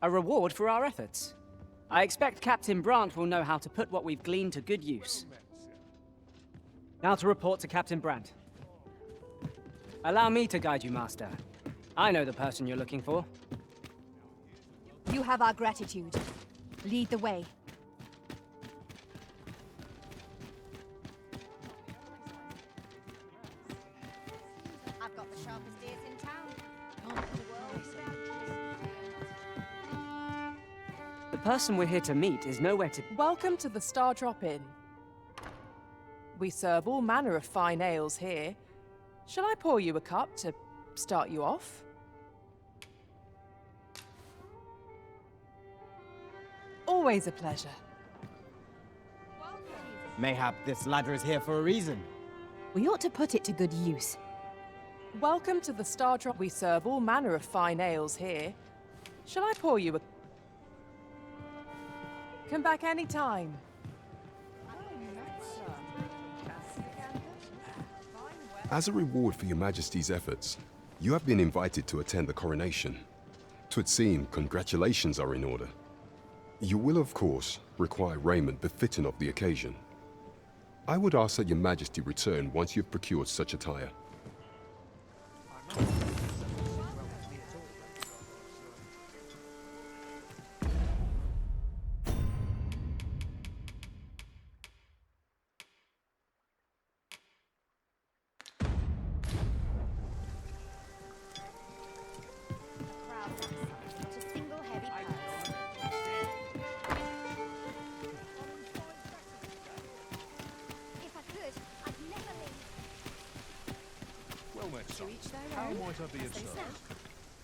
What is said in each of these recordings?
A reward for our efforts. I expect Captain Brandt will know how to put what we've gleaned to good use. Now to report to Captain Brandt. Allow me to guide you, Master. I know the person you're looking for. You have our gratitude. Lead the way. I've got the sharpest ears in town. The person we're here to meet is nowhere to... Welcome to the Star Drop Inn. We serve all manner of fine ales here. Shall I pour you a cup to start you off? Always a pleasure. Mayhap this ladder is here for a reason. We ought to put it to good use. Welcome to the Star Drop. We serve all manner of fine ales here. Shall I pour you a... Come back any time. As a reward for your Majesty's efforts, you have been invited to attend the coronation. 'Twould seem congratulations are in order. You will, of course, require raiment befitting of the occasion. I would ask that your Majesty return once you've procured such attire.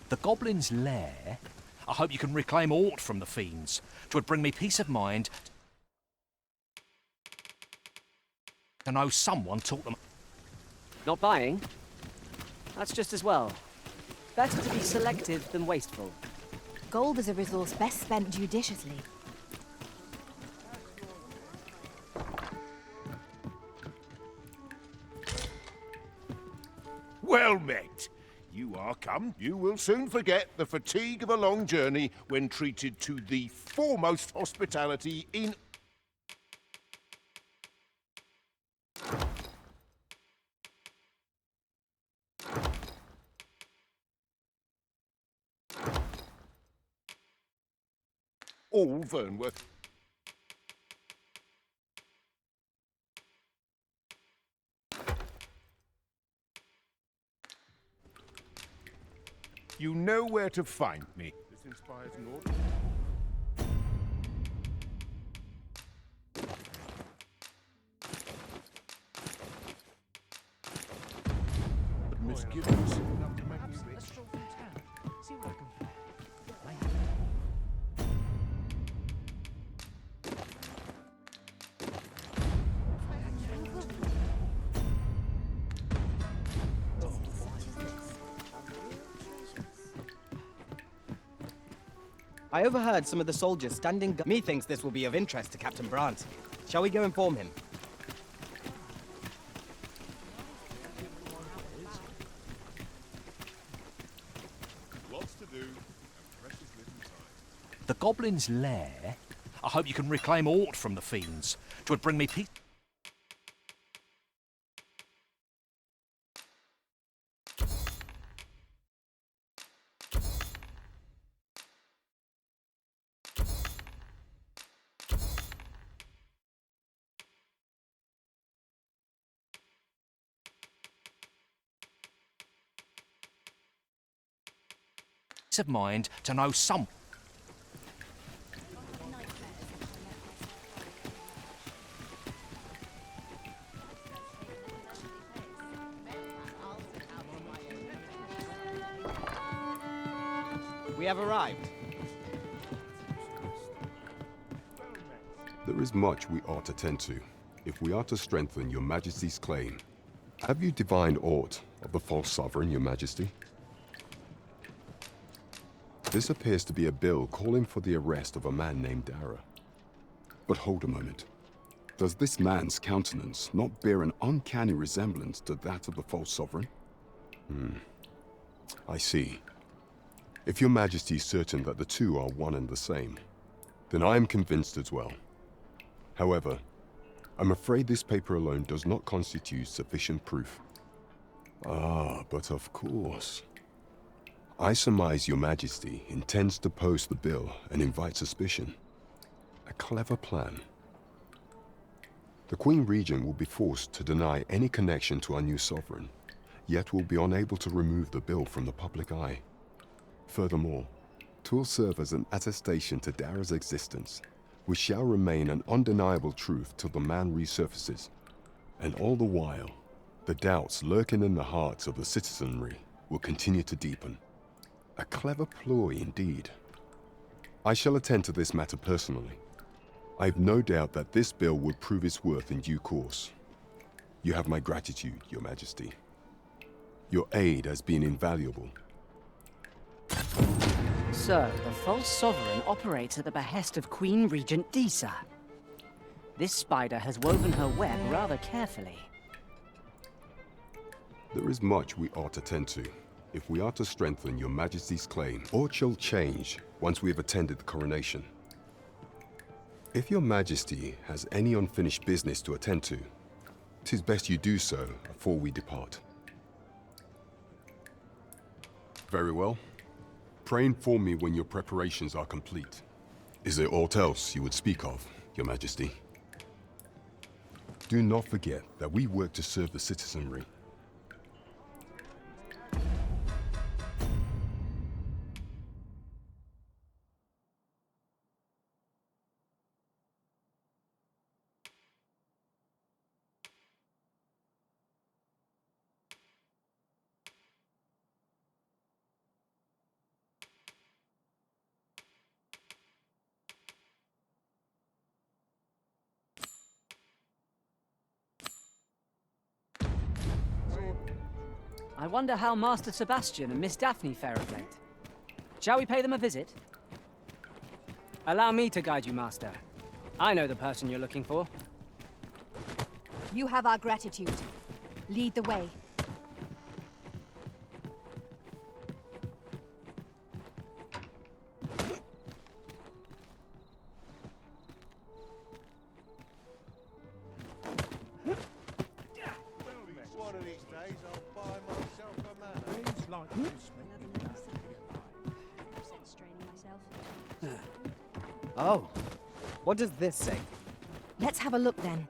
The Goblin's Lair? I hope you can reclaim aught from the fiends. 'Twould bring me peace of mind to know someone taught them. Not buying? That's just as well. Better to be selective than wasteful. Gold is a resource best spent judiciously. Well met. You are come. You will soon forget the fatigue of a long journey when treated to the foremost hospitality in... all Vernworth. You know where to find me. This inspires naught. But misgivings enough to make me rich. See what I can find. I overheard some of the soldiers standing... Methinks this will be of interest to Captain Brandt. Shall we go inform him? Lots to do, and precious little time. The Goblin's Lair? I hope you can reclaim aught from the fiends. 'Twould bring me peace. Of mind to know some. We have arrived. There is much we ought to tend to, if we are to strengthen your Majesty's claim. Have you divined aught of the false sovereign, your Majesty? This appears to be a bill calling for the arrest of a man named Dara. But hold a moment. Does this man's countenance not bear an uncanny resemblance to that of the false sovereign? I see. If your Majesty is certain that the two are one and the same, then I am convinced as well. However, I'm afraid this paper alone does not constitute sufficient proof. Ah, but of course. I surmise your Majesty intends to post the bill and invite suspicion. A clever plan. The Queen Regent will be forced to deny any connection to our new sovereign, yet will be unable to remove the bill from the public eye. Furthermore, 'twill serve as an attestation to Dara's existence, which shall remain an undeniable truth till the man resurfaces. And all the while, the doubts lurking in the hearts of the citizenry will continue to deepen. A clever ploy indeed. I shall attend to this matter personally. I've no doubt that this bill will prove its worth in due course. You have my gratitude, Your Majesty. Your aid has been invaluable. So, the false sovereign operates at the behest of Queen Regent Disa. This spider has woven her web rather carefully. There is much we ought to tend to, if we are to strengthen Your Majesty's claim. Aught shall change once we have attended the coronation. If Your Majesty has any unfinished business to attend to, 'tis best you do so before we depart. Very well. Pray inform me when your preparations are complete. Is there aught else you would speak of, Your Majesty? Do not forget that we work to serve the citizenry. I wonder how Master Sebastian and Miss Daphne fare of late. Shall we pay them a visit? Allow me to guide you, Master. I know the person you're looking for. You have our gratitude. Lead the way. One of these days I'll buy myself a manor. Oh, what does this say? Let's have a look then.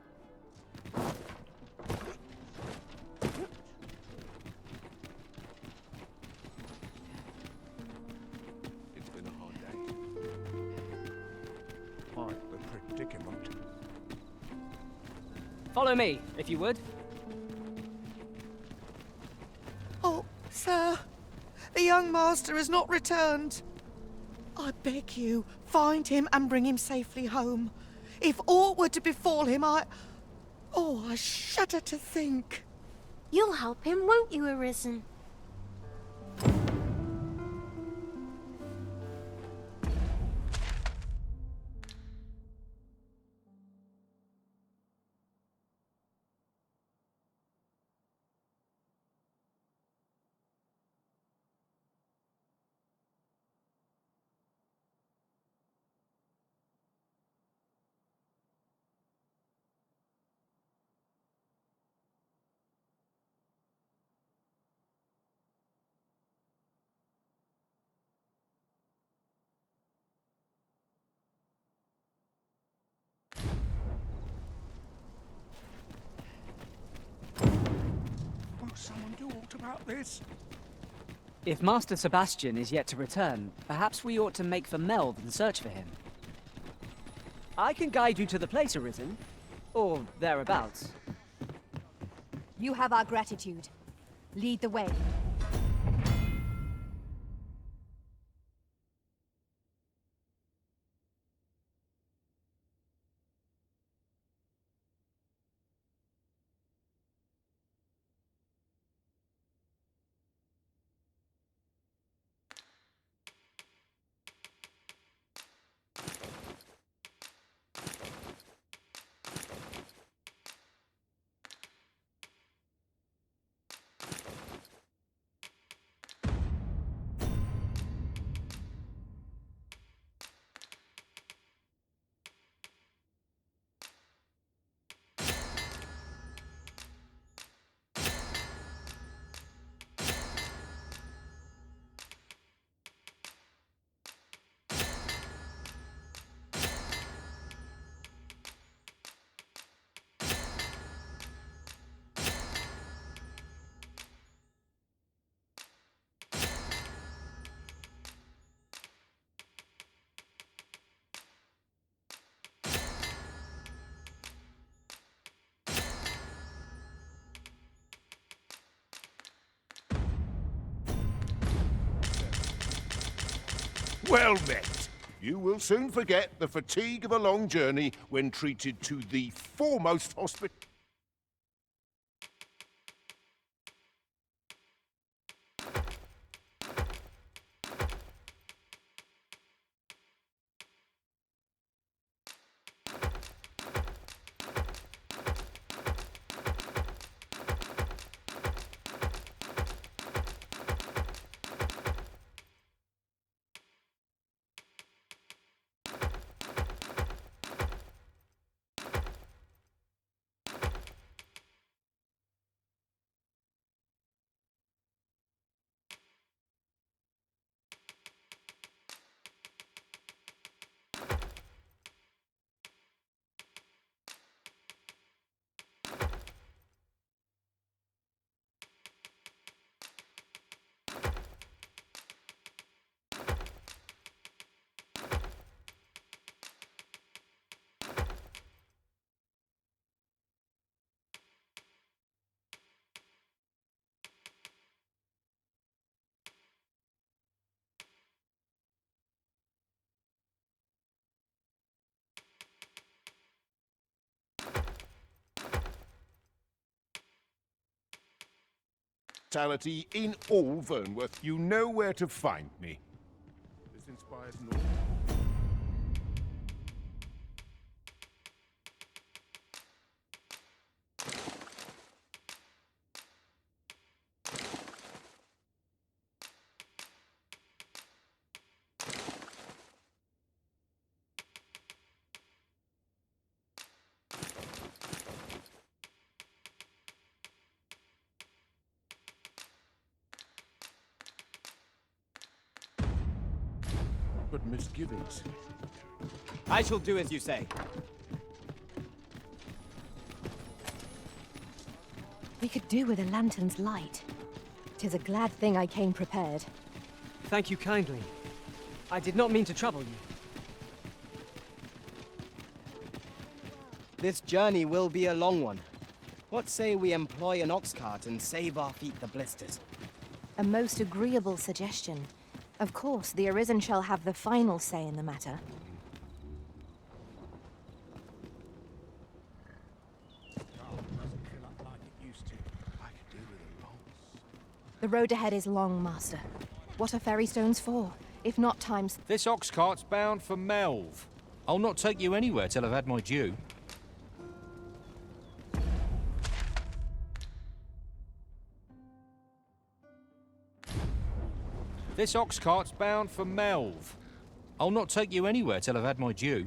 It's been a hard day. Quite the predicament. Follow me, if you would. Oh, sir, the young master has not returned. I beg you, find him and bring him safely home. If aught were to befall him, I shudder to think. You'll help him, won't you, Arisen? Will someone do aught about this? If Master Sebastian is yet to return, perhaps we ought to make for Melve and search for him. I can guide you to the place, Arisen. Or thereabouts. You have our gratitude. Lead the way. Well met. You will soon forget the fatigue of a long journey when treated to the foremost hospital. In all Vernworth, you know where to find me. This inspires no. But misgivings. I shall do as you say. We could do with a lantern's light. 'Tis a glad thing I came prepared. Thank you kindly. I did not mean to trouble you. This journey will be a long one. What say we employ an ox cart and save our feet the blisters? A most agreeable suggestion. Of course, the Arisen shall have the final say in the matter. The road ahead is long, Master. What are ferry stones for, if not times... This ox cart's bound for Melve. I'll not take you anywhere till I've had my due. This ox cart's bound for Melve. I'll not take you anywhere till I've had my due.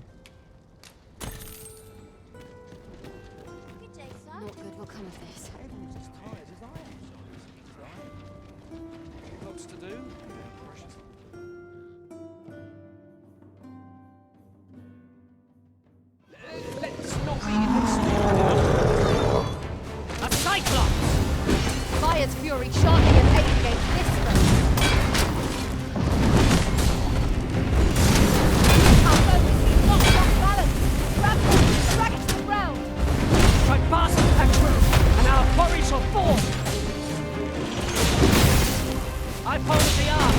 Not good will come of this. Lots to do. Let's not be in this now. A Cyclops! Fire's fury sharply and aim against this foe. Our foe is knocked off balance. Grab them, drag it to the ground. Try passing that through, and our quarry shall fall! I followed the arm.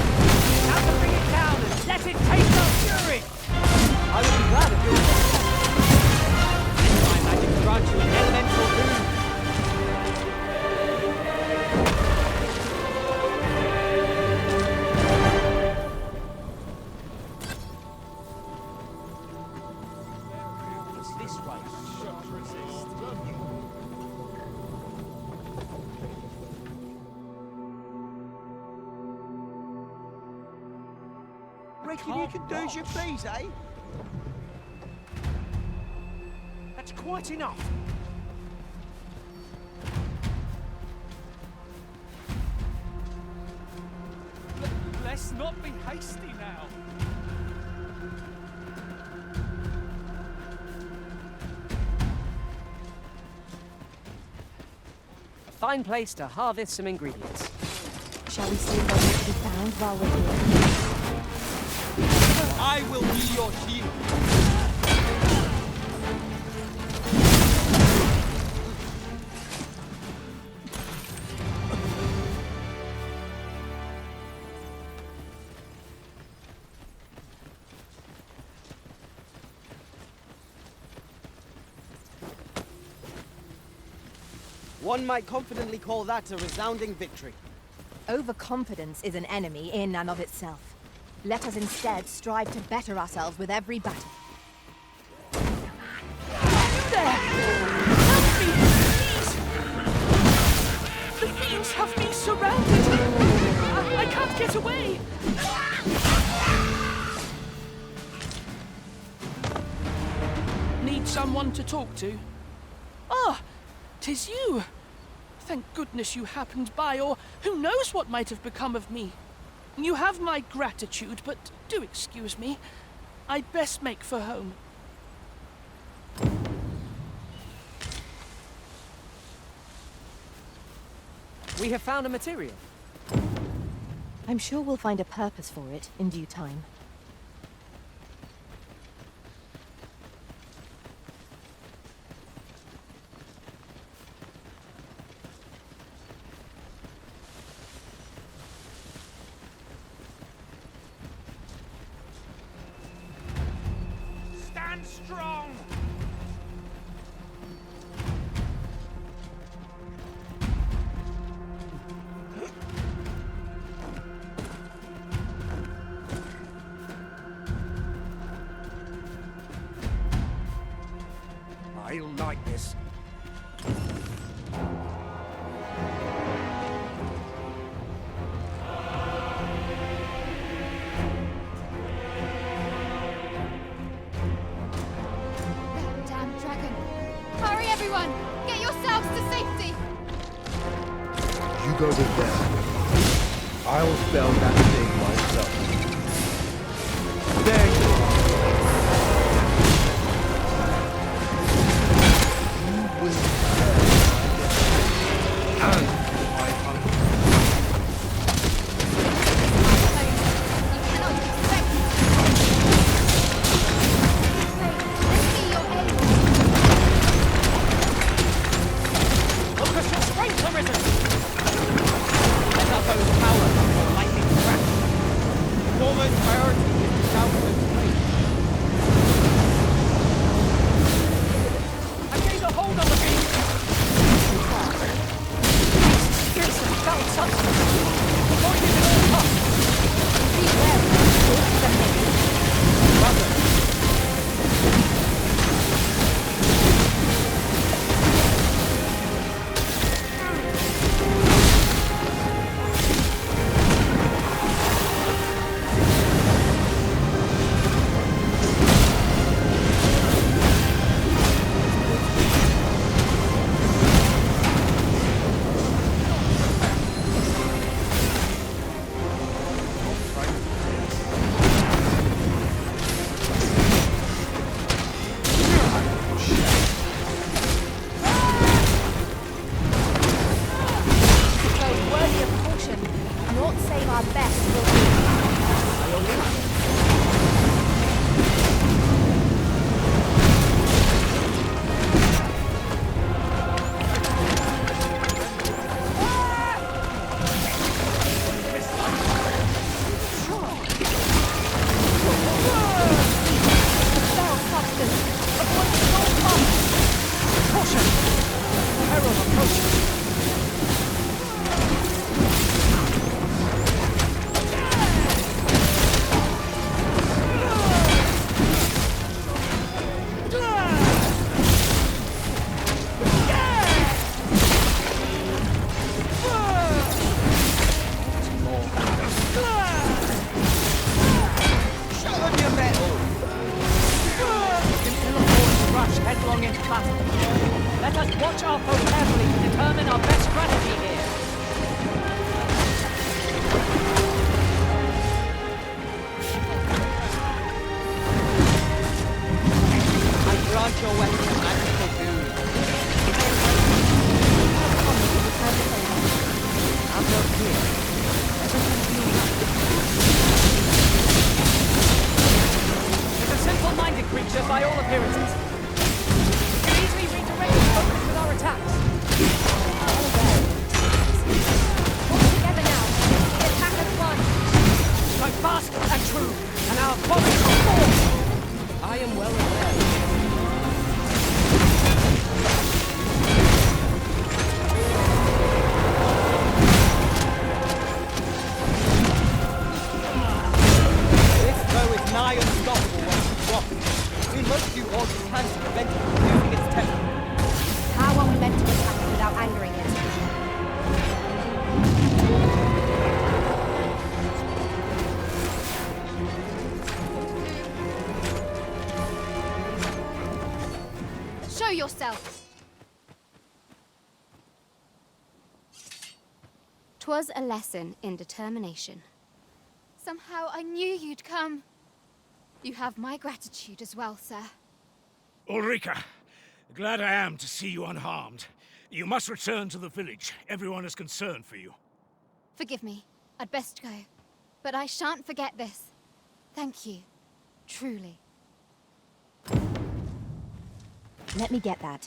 Now to bring it down and let it taste our fury! I would be glad if you would take that. This time I can grant you an elemental boon. This way. Should resist. Reckon you can do as you please, eh? That's quite enough. Let's not be hasty now. A fine place to harvest some ingredients. Shall we see what is to be found while we're here? I will be your shield. One might confidently call that a resounding victory. Overconfidence is an enemy in and of itself. Let us instead strive to better ourselves with every battle. The fiends have me surrounded! I can't get away! Need someone to talk to? Ah, 'tis you! Thank goodness you happened by, or who knows what might have become of me. You have my gratitude, but do excuse me. I'd best make for home. We have found a material. I'm sure we'll find a purpose for it in due time. Stand strong! I'll like this. That damn dragon. Hurry, everyone! Get yourselves to safety! You go with them. I'll spell that thing myself. There you are. You will and my hunger. You cannot expect me to. Let's see your aim. Focus your strength, Arisen! Let our foe's power come from lightning crack. Foremost priority is to counter its strength. I gained a hold on the beam! Here's some foul substance! Avoid it at all costs! Beware of the many. Brother! So worthy of caution, naught save our best will do. Foul substance, avoid at all costs. Caution! Peril approaching! Show them your mettle! Can ill afford to rush headlong into battle. Let us watch our foe carefully to determine our best strategy here. I grant your weapon a magical boon. Have no fear. It's a simple-minded creature by all appearances. We can easily redirect its focus with our attacks. All together now. The attack as one. Strike fast and true, and our bodies will fall. I am well aware. must do all you can to prevent it from losing its temper. How are we meant to attack it without angering it? Show yourself! 'Twas a lesson in determination. Somehow I knew you'd come. You have my gratitude as well, sir. Ulrika, glad I am to see you unharmed. You must return to the village. Everyone is concerned for you. Forgive me. I'd best go. But I shan't forget this. Thank you. Truly. Let me get that.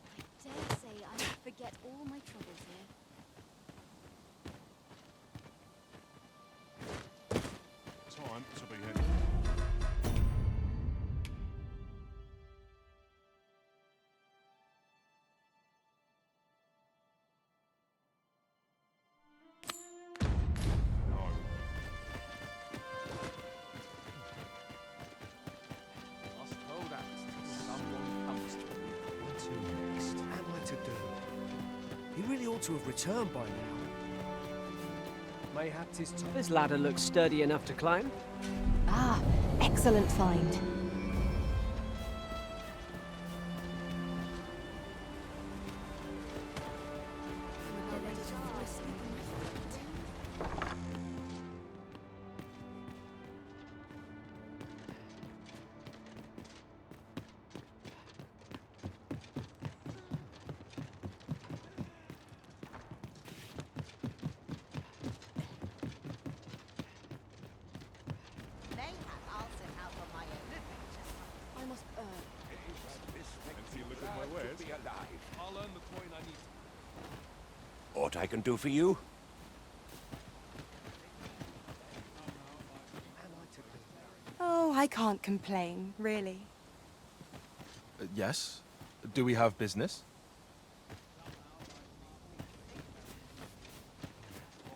I dare say I would forget all my troubles here. Time to be heading. Must hold out till someone comes to me. What to next? Am I to do? He really ought to have returned by now. Mayhap 'tis time. This ladder looks sturdy enough to climb. Ah, excellent find. I must earn. I'll earn the coin I need. Aught I can do for you? Oh, I can't complain, really. Yes. Do we have business?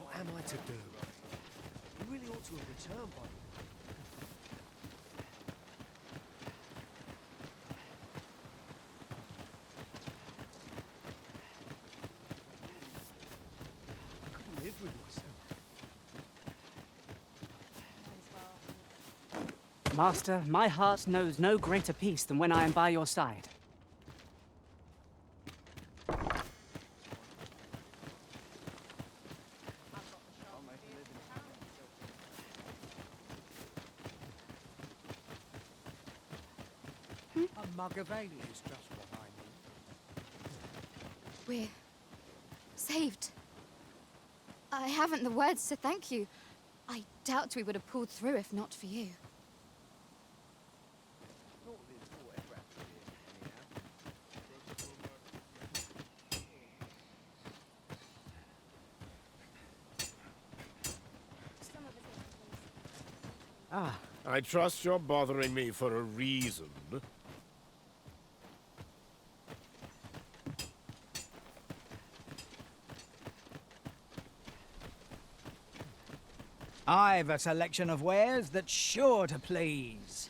What am I to do? He really ought to have returned by now. I couldn't live with myself. Master, my heart knows no greater peace than when I am by your side. A mug of ale is just what I need. We're saved. I haven't the words to thank you. I doubt we would have pulled through if not for you. Ah, I trust you're bothering me for a reason. I've a selection of wares that's sure to please.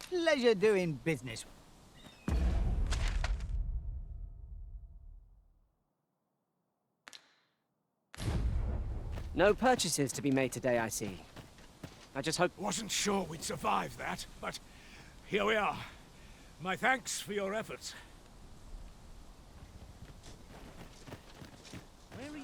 Pleasure doing business. no purchases to be made today, I see. I just hope... Wasn't sure we'd survive that, but here we are. My thanks for your efforts. Where are you?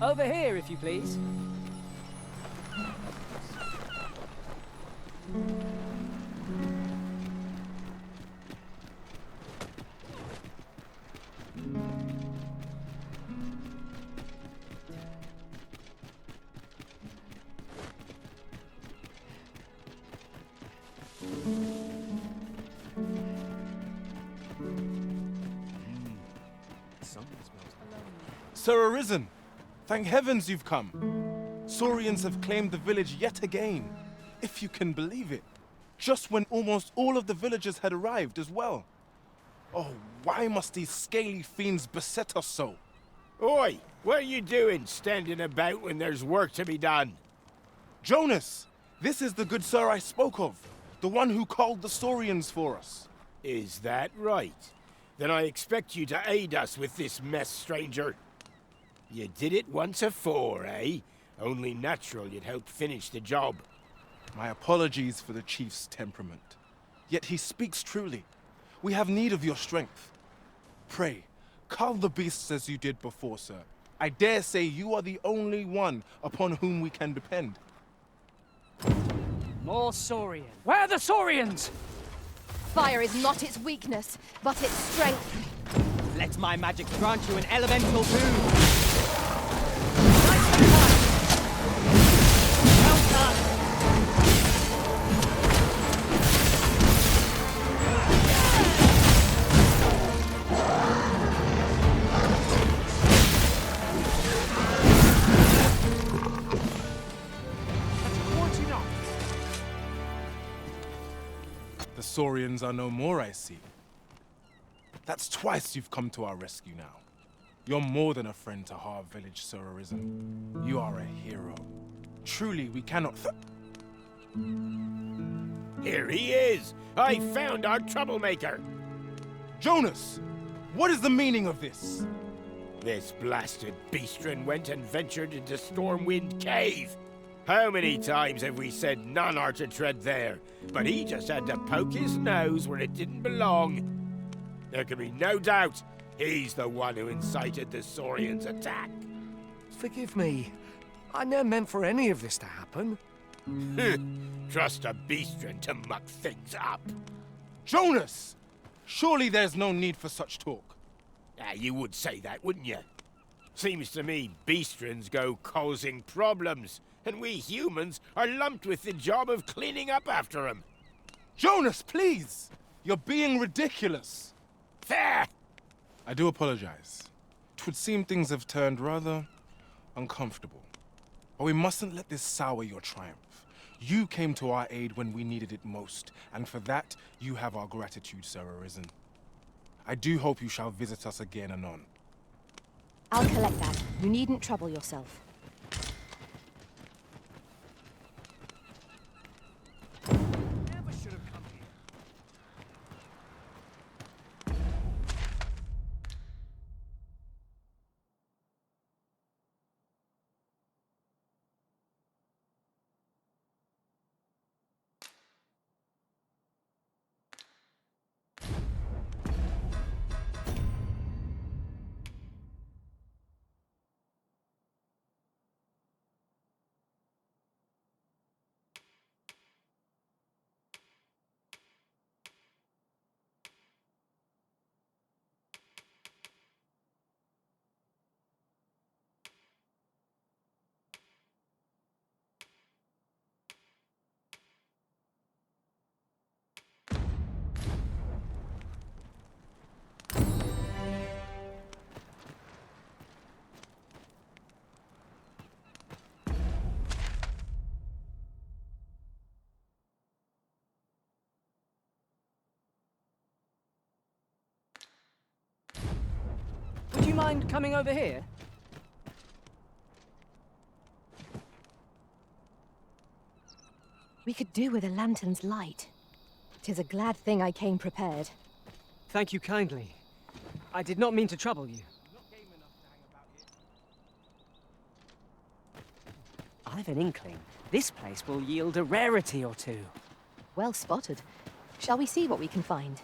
Over here, if you please. Sir Arisen, thank heavens you've come. Saurians have claimed the village yet again, if you can believe it. Just when almost all of the villagers had arrived as well. Oh, why must these scaly fiends beset us so? Oi, what are you doing standing about when there's work to be done? Jonas, this is the good sir I spoke of, the one who called the Saurians for us. Is that right? Then I expect you to aid us with this mess, stranger. You did it once afore, eh? Only natural you'd help finish the job. My apologies for the chief's temperament. Yet he speaks truly. We have need of your strength. Pray, cull the beasts as you did before, sir. I dare say you are the only one upon whom we can depend. More Saurians. Where are the Saurians? Fire is not its weakness, but its strength. Let my magic grant you an elemental boon. The Saurians are no more, I see. That's twice you've come to our rescue now. You're more than a friend to Harv Village, Sir Arisen. You are a hero. Truly, we cannot Here he is! I found our troublemaker! Jonas! What is the meaning of this? This blasted beastren went and ventured into Stormwind Cave. How many times have we said none are to tread there? But he just had to poke his nose where it didn't belong. There can be no doubt he's the one who incited the Saurians' attack. Forgive me. I never meant for any of this to happen. Trust a beastren to muck things up. Jonas! Surely there's no need for such talk. You would say that, wouldn't you? Seems to me beastrens go causing problems, and we humans are lumped with the job of cleaning up after them. Jonas, please! You're being ridiculous. There! I do apologize. 'Twould seem things have turned rather uncomfortable. But we mustn't let this sour your triumph. You came to our aid when we needed it most, and for that, you have our gratitude, Sir Arisen. I do hope you shall visit us again anon. I'll collect that. You needn't trouble yourself. Never should have come here. Would you mind coming over here? We could do with a lantern's light. 'Tis a glad thing I came prepared. Thank you kindly. I did not mean to trouble you. I've an inkling. This place will yield a rarity or two. Well spotted. Shall we see what we can find?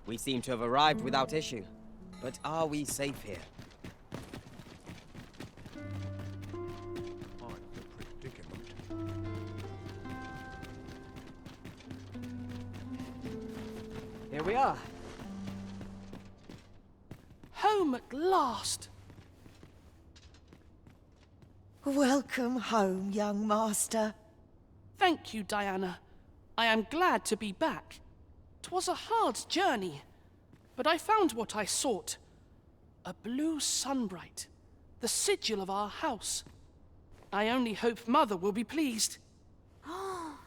We seem to have arrived without issue. But are we safe here? I'm the predicament. Here we are. Home at last. Welcome home, young master. Thank you, Diana. I am glad to be back. 'Twas a hard journey, but I found what I sought. A blue sunbright, the sigil of our house. I only hope Mother will be pleased. Oh,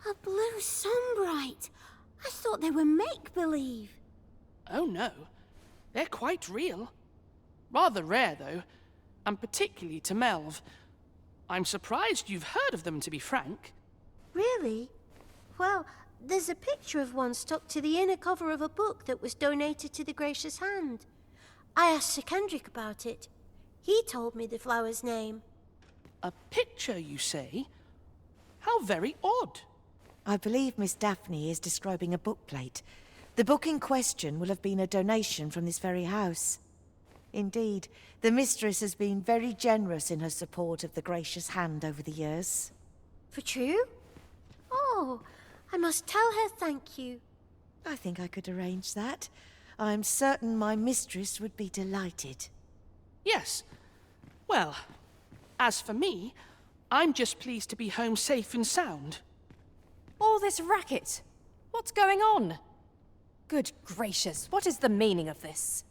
a blue sunbright. I thought they were make-believe. Oh no, they're quite real. Rather rare, though, and particularly to Melv. I'm surprised you've heard of them, to be frank. Really? Well, there's a picture of one stuck to the inner cover of a book that was donated to the Gracious Hand. I asked Sir Kendrick about it. He told me the flower's name. A picture, you say? How very odd. I believe Miss Daphne is describing a bookplate. The book in question will have been a donation from this very house. Indeed, the mistress has been very generous in her support of the Gracious Hand over the years. For true? Oh, I must tell her thank you. I think I could arrange that. I'm certain my mistress would be delighted. Yes. Well, as for me, I'm just pleased to be home safe and sound. All this racket! What's going on? Good gracious, what is the meaning of this?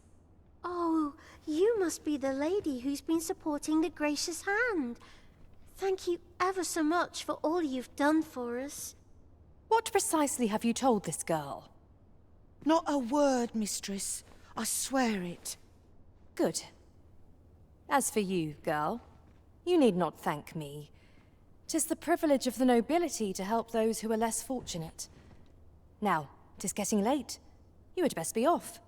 Oh, you must be the lady who's been supporting the Gracious Hand. Thank you ever so much for all you've done for us. What precisely have you told this girl? Not a word, mistress. I swear it. Good. As for you, girl, you need not thank me. 'Tis the privilege of the nobility to help those who are less fortunate. Now, 'tis getting late. You had best be off.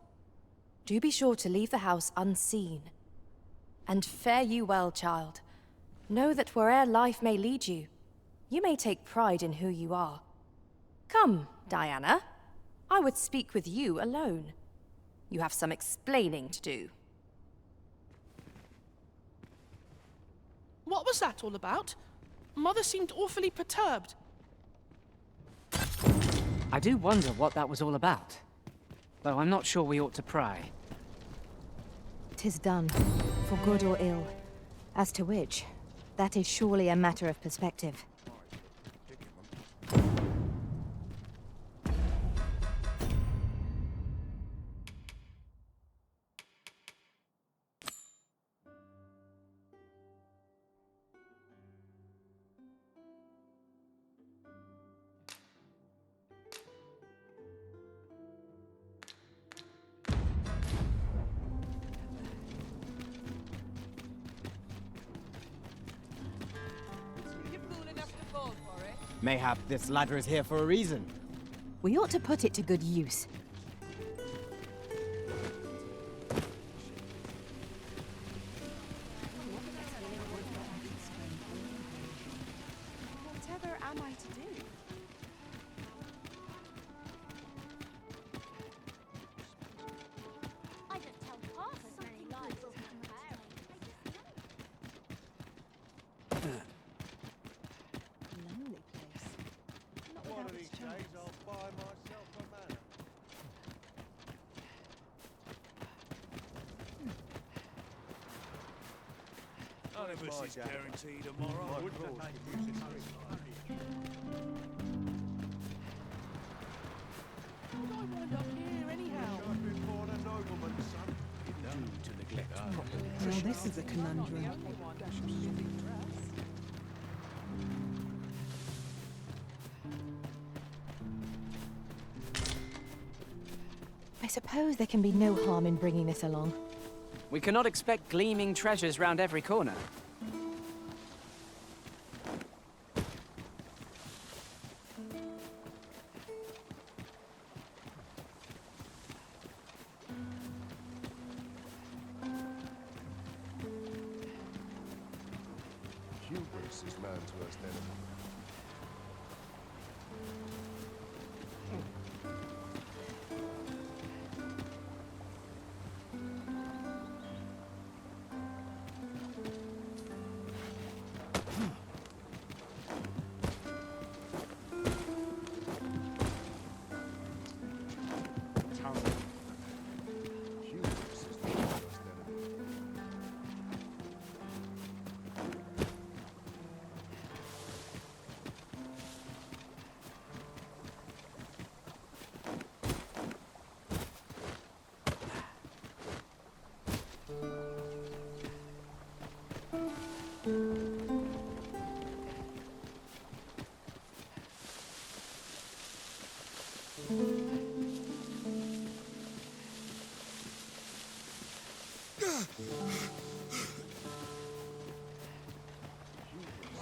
Do be sure to leave the house unseen. And fare you well, child. Know that where'er life may lead you, you may take pride in who you are. Come, Diana. I would speak with you alone. You have some explaining to do. What was that all about? Mother seemed awfully perturbed. I do wonder what that was all about. Though I'm not sure we ought to pry. 'Tis done, for good or ill. As to which, that is surely a matter of perspective. Mayhap this ladder is here for a reason. We ought to put it to good use. Whatever am I to do? I don't tell half as many lies as Lonely place. Not One without of these its charms. days I'll buy myself a manor. Barnabas is guaranteed tomorrow. I wind up here anyhow? To neglect Well, this is a conundrum. I suppose there can be no harm in bringing this along. We cannot expect gleaming treasures round every corner. Hubris is man's worst enemy.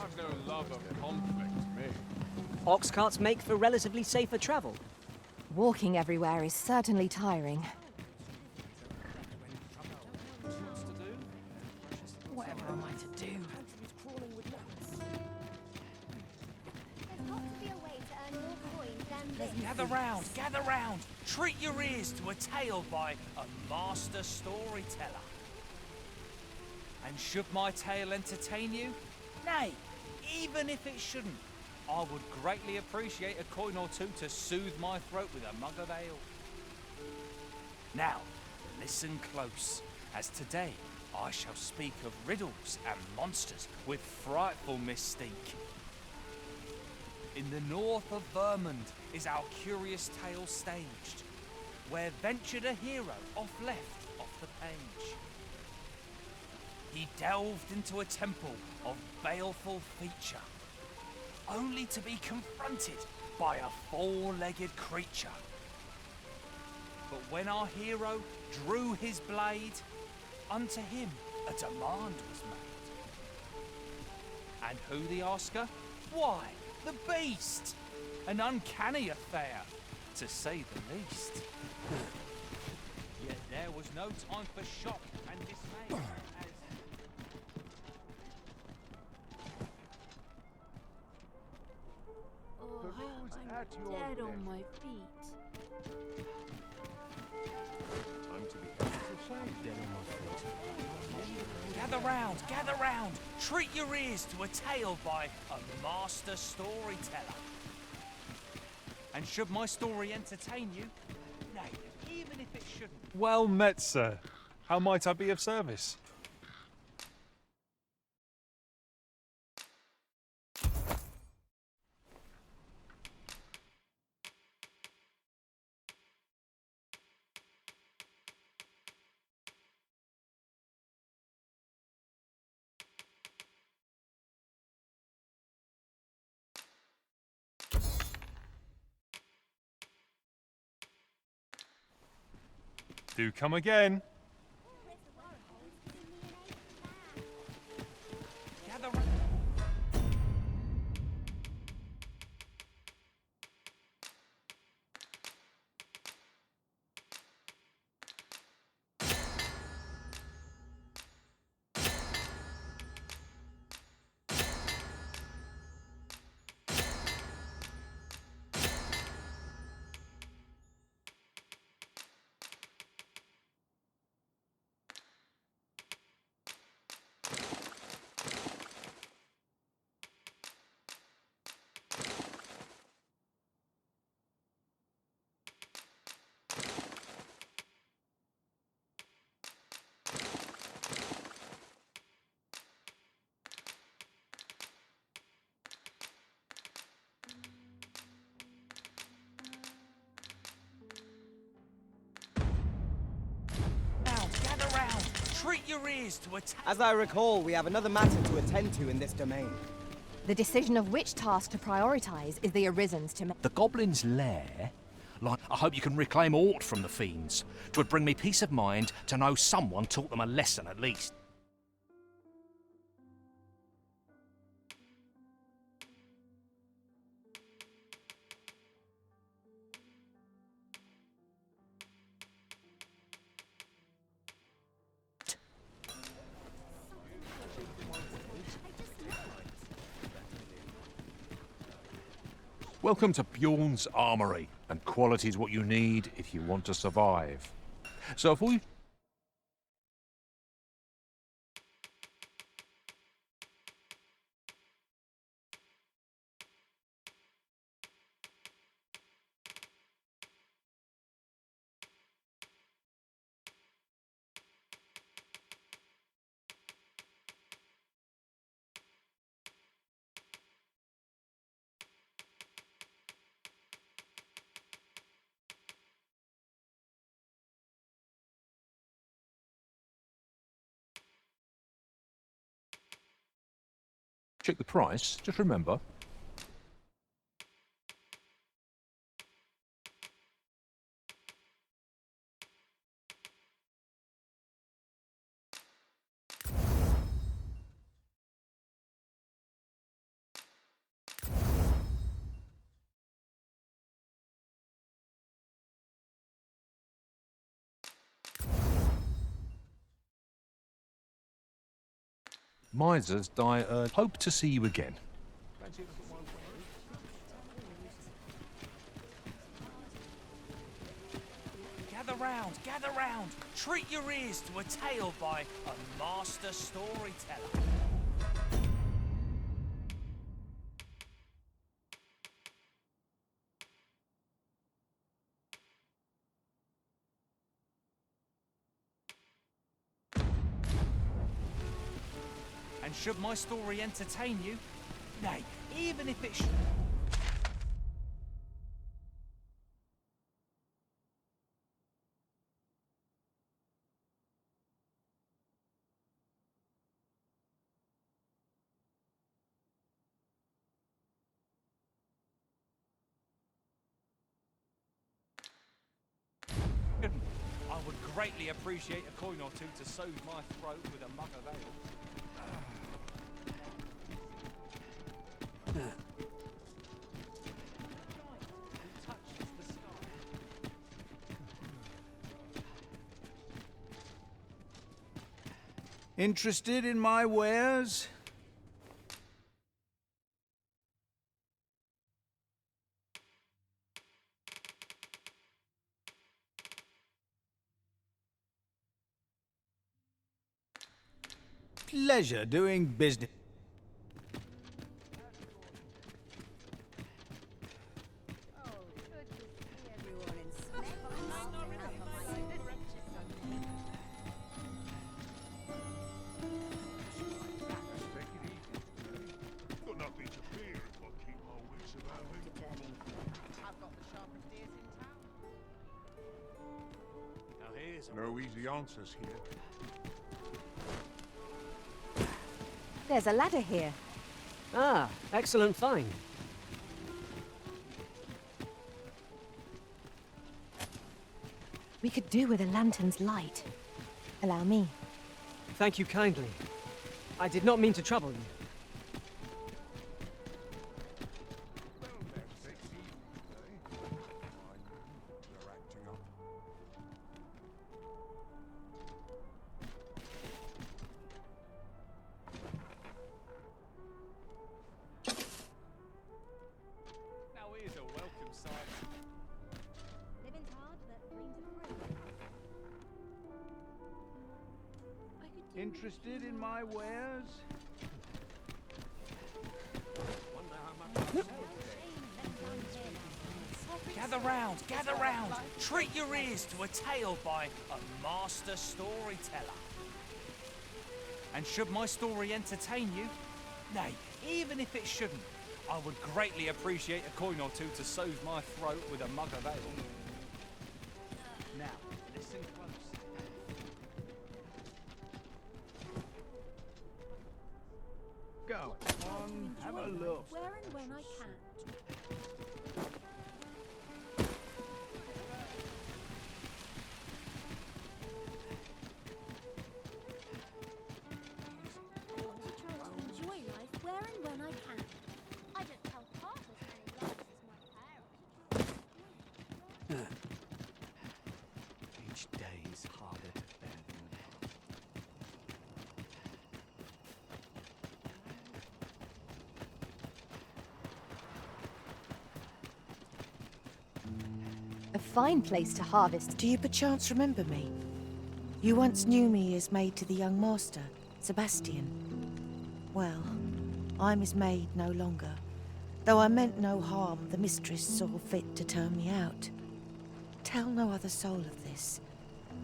I've no love of conflict, me. Ox carts make for relatively safer travel. Walking everywhere is certainly tiring. Whatever am I to do? There's got to be a way to earn more coins than this. Gather round! Treat your ears to a tale by a master storyteller. And should my tale entertain you? Nay, even if it shouldn't, I would greatly appreciate a coin or two to soothe my throat with a mug of ale. Now, listen close, as today I shall speak of riddles and monsters with frightful mystique. In the north of Vermund is our curious tale staged, where ventured a hero off the page. He delved into a temple of baleful feature, only to be confronted by a four-legged creature. But when our hero drew his blade, unto him a demand was made. And who the asker? Why, the beast! An uncanny affair, to say the least. Yet there was no time for shock and dismay. I'm dead on my feet. Time to be dead on my feet. Gather round! Treat your ears to a tale by a master storyteller. And should my story entertain you, nay, even if it shouldn't. Well met, sir. How might I be of service? Do come again. treat your ears to a As I recall, we have another matter to attend to in this domain. The decision of which task to prioritize is the Arisen's to make. The Goblin's lair? Like, I hope you can reclaim aught from the fiends. 'Twould bring me peace of mind to know someone taught them a lesson at least. Welcome to Bjorn's Armory, and quality's what you need if you want to survive. So if we... check the price, just remember. Misers die early. Hope to see you again. Gather round. Treat your ears to a tale by a master storyteller. And should my story entertain you, nay, even if it should... I would greatly appreciate a coin or two to soothe my throat with a mug of ale. Interested in my wares? Pleasure doing business. No easy answers here. There's a ladder here. Ah, excellent find. We could do with a lantern's light. Allow me. Thank you kindly. I did not mean to trouble you. Interested in my wares? Gather round. Treat your ears to a tale by a master storyteller. And should my story entertain you, nay, even if it shouldn't, I would greatly appreciate a coin or two to soothe my throat with a mug of ale. Now, listen close. Now, come on, have a look. Where and when I can. I want to try to enjoy life where and when I can. I don't tell half as many lies as my parents. Each day is harder to bear than the A fine place to harvest. Do you perchance remember me? You once knew me as maid to the young master, Sebastian. Well, I'm his maid no longer. Though I meant no harm, the mistress saw fit to turn me out. Tell no other soul of this,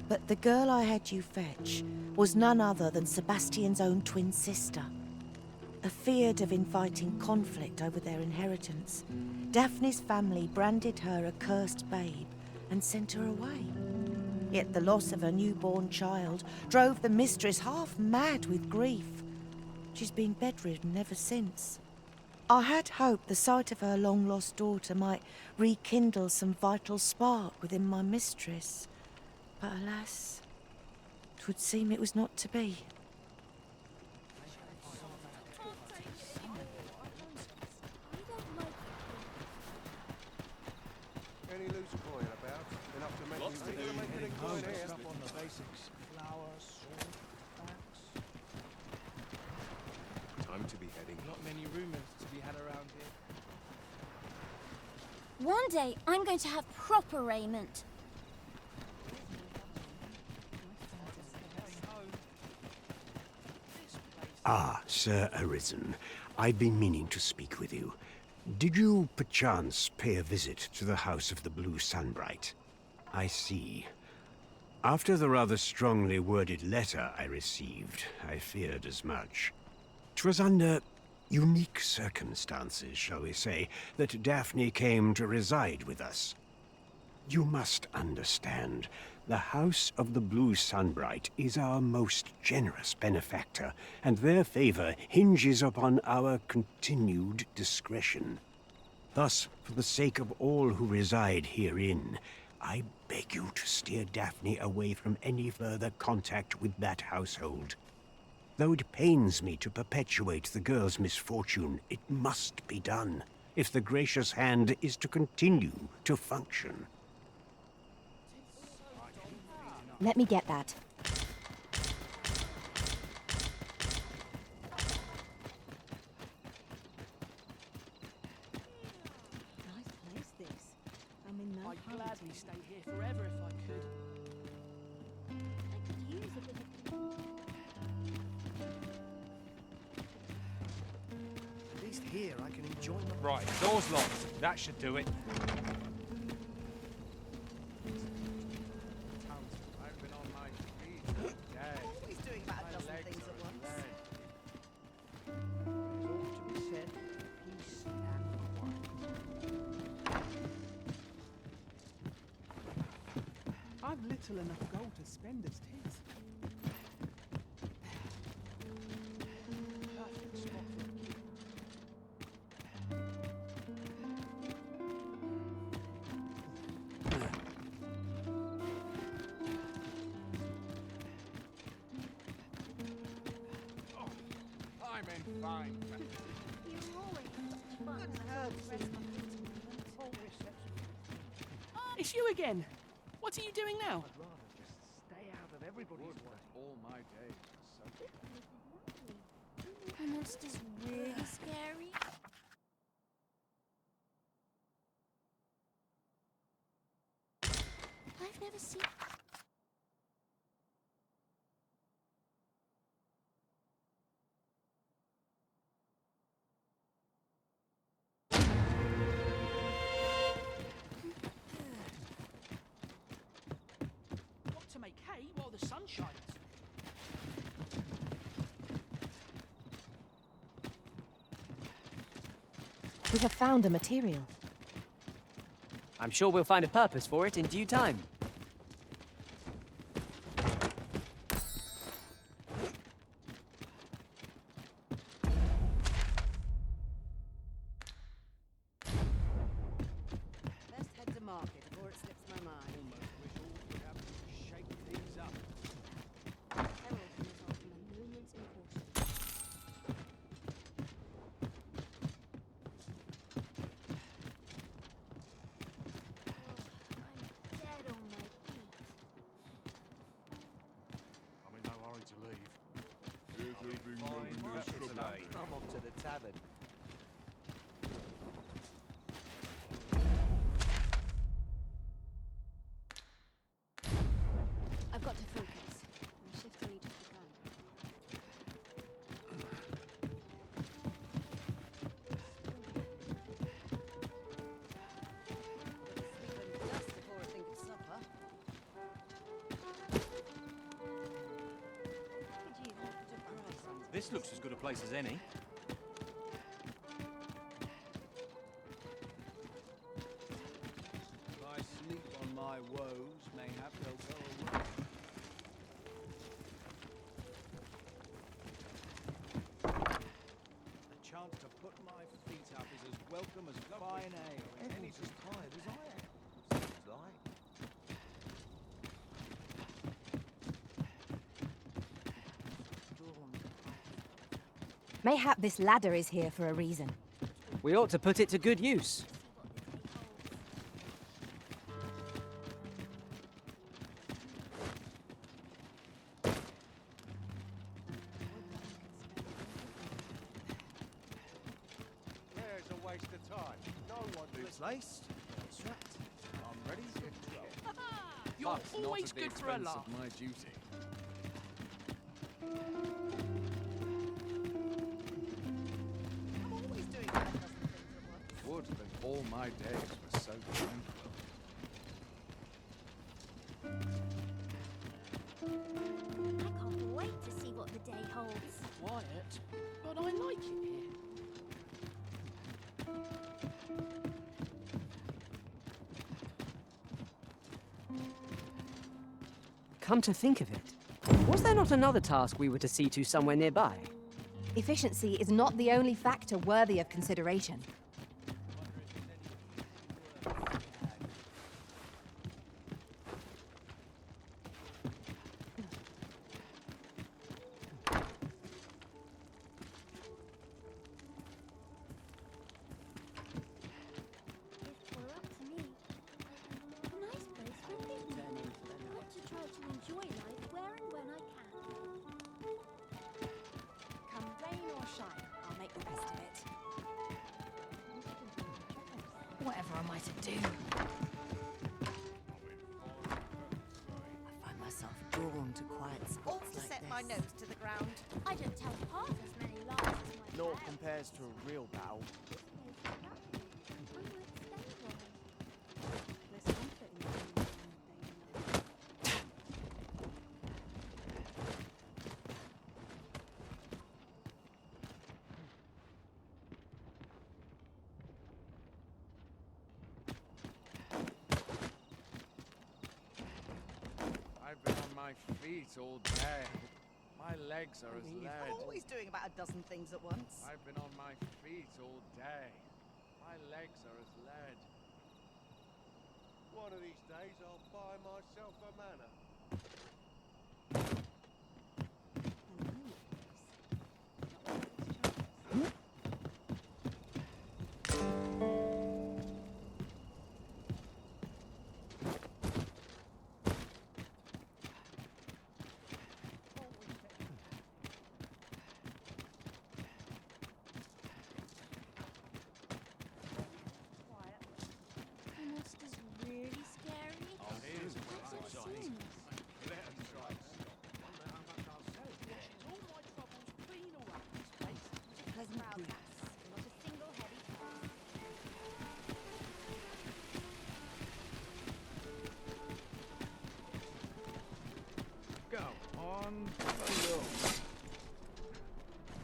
but the girl I had you fetch was none other than Sebastian's own twin sister. Afeared of inviting conflict over their inheritance, Daphne's family branded her a cursed babe and sent her away. Yet the loss of her newborn child drove the mistress half mad with grief. She's been bedridden ever since. I had hoped the sight of her long-lost daughter might rekindle some vital spark within my mistress. But alas, 'twould seem it was not to be. Any loose coin about? Enough to make you think you're making a coin here. Up on the basics. Flour, salt, facts. Time to be heading. Not many rumors to be had around here. One day, I'm going to have proper raiment. Ah, Sir Arisen. I've been meaning to speak with you. Did you, perchance, pay a visit to the House of the Blue Sunbright? I see. After the rather strongly worded letter I received, I feared as much. 'Twas under unique circumstances, shall we say, that Daphne came to reside with us. You must understand, the House of the Blue Sunbright is our most generous benefactor, and their favor hinges upon our continued discretion. Thus, for the sake of all who reside herein, I beg you to steer Daphne away from any further contact with that household. Though it pains me to perpetuate the girl's misfortune, it must be done, if the gracious hand is to continue to function. Let me get that. Nice place, this. I'm in no I'd hurry gladly to- stay here forever if I could. I could use a bit of... At least here I can enjoy my... Right, door's locked. That should do it. I've been on my feet all day. Always doing about a dozen things at once. There's all to be said. Peace and quiet. I've little enough gold to spend as 'tis. Perfect spot for a key. I'm in fine. You always fun. It's you again. What are you doing now? I'd rather just stay out of everybody's way. All my days are so... The monster's really scary. I've never seen... Got to make hay while the sun shines. We have found a material. I'm sure we'll find a purpose for it in due time. I'm off to the tavern. I've got to focus. My shift's only just begun. Just before I think of supper. This looks as good a place as any. If I sleep on my woes, mayhap they'll go away. The chance to put my feet up is as welcome as fine ale. Everyone's as tired as I am, seems like. Mayhap this ladder is here for a reason. We ought to put it to good use. There's a waste of time. No one Boots laced, strapped. I'm ready to go. You're But not always at the good for a expense laugh. of my duty. I'm always doing half a dozen things at once. Would that all my days were so tranquil. I can't wait to see what the day holds. Quiet, but I like it here. Come to think of it, was there not another task we were to see to somewhere nearby? Efficiency is not the only factor worthy of consideration. If it were up to me, a nice place for a picnic. I want to try to enjoy life where and when I can. Come rain or shine, I'll make the best of it. Whatever am I to do? I find myself drawn to quiet All spots to like set this. my nose to the ground. I don't tell half as many lies as my Naught dad. compares to a real battle. I've been on my feet all day. My legs are as He's lead. always doing about a dozen things at once. I've been on my feet all day. My legs are as lead. One of these days I'll buy myself a manor. The monster's really scary. Oh, here's a I've good not sight. seen this. Let 'em try and stop. Wonder how much I'll sell it for. All my troubles clean away this place. Pleasant Proud breeze. lass, not a single heavy task. Go on, look.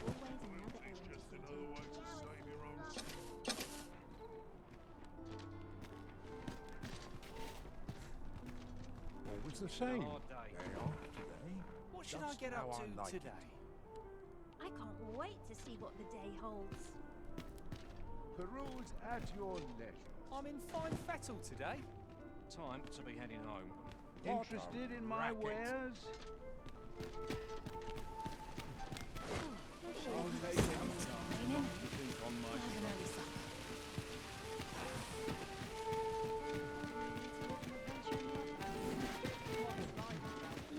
Always another errand to do. Always the same. What should I get up to today? I can't wait to see what the day holds. Peruse at your leisure. I'm in fine fettle today. Time to be heading home. Interested in my wares? I'll take any time you think on my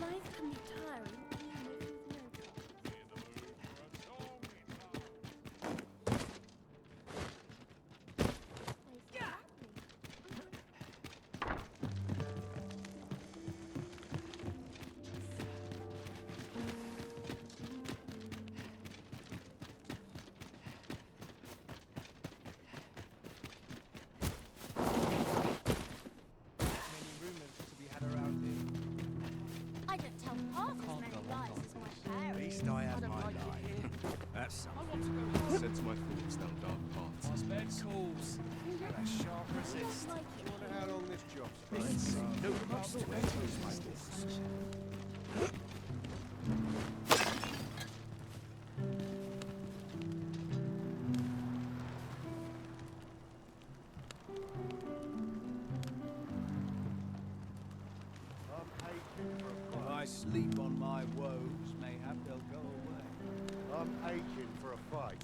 Life can be tiring even if you've no troubles. least I have my life. That's something. Sets my thoughts down dark paths. My bed calls. That sharp resist. Wonder how long this job's Let's see. no most to enter my thoughts. If I sleep on my woes, mayhap they'll go away. I'm aching for a fight.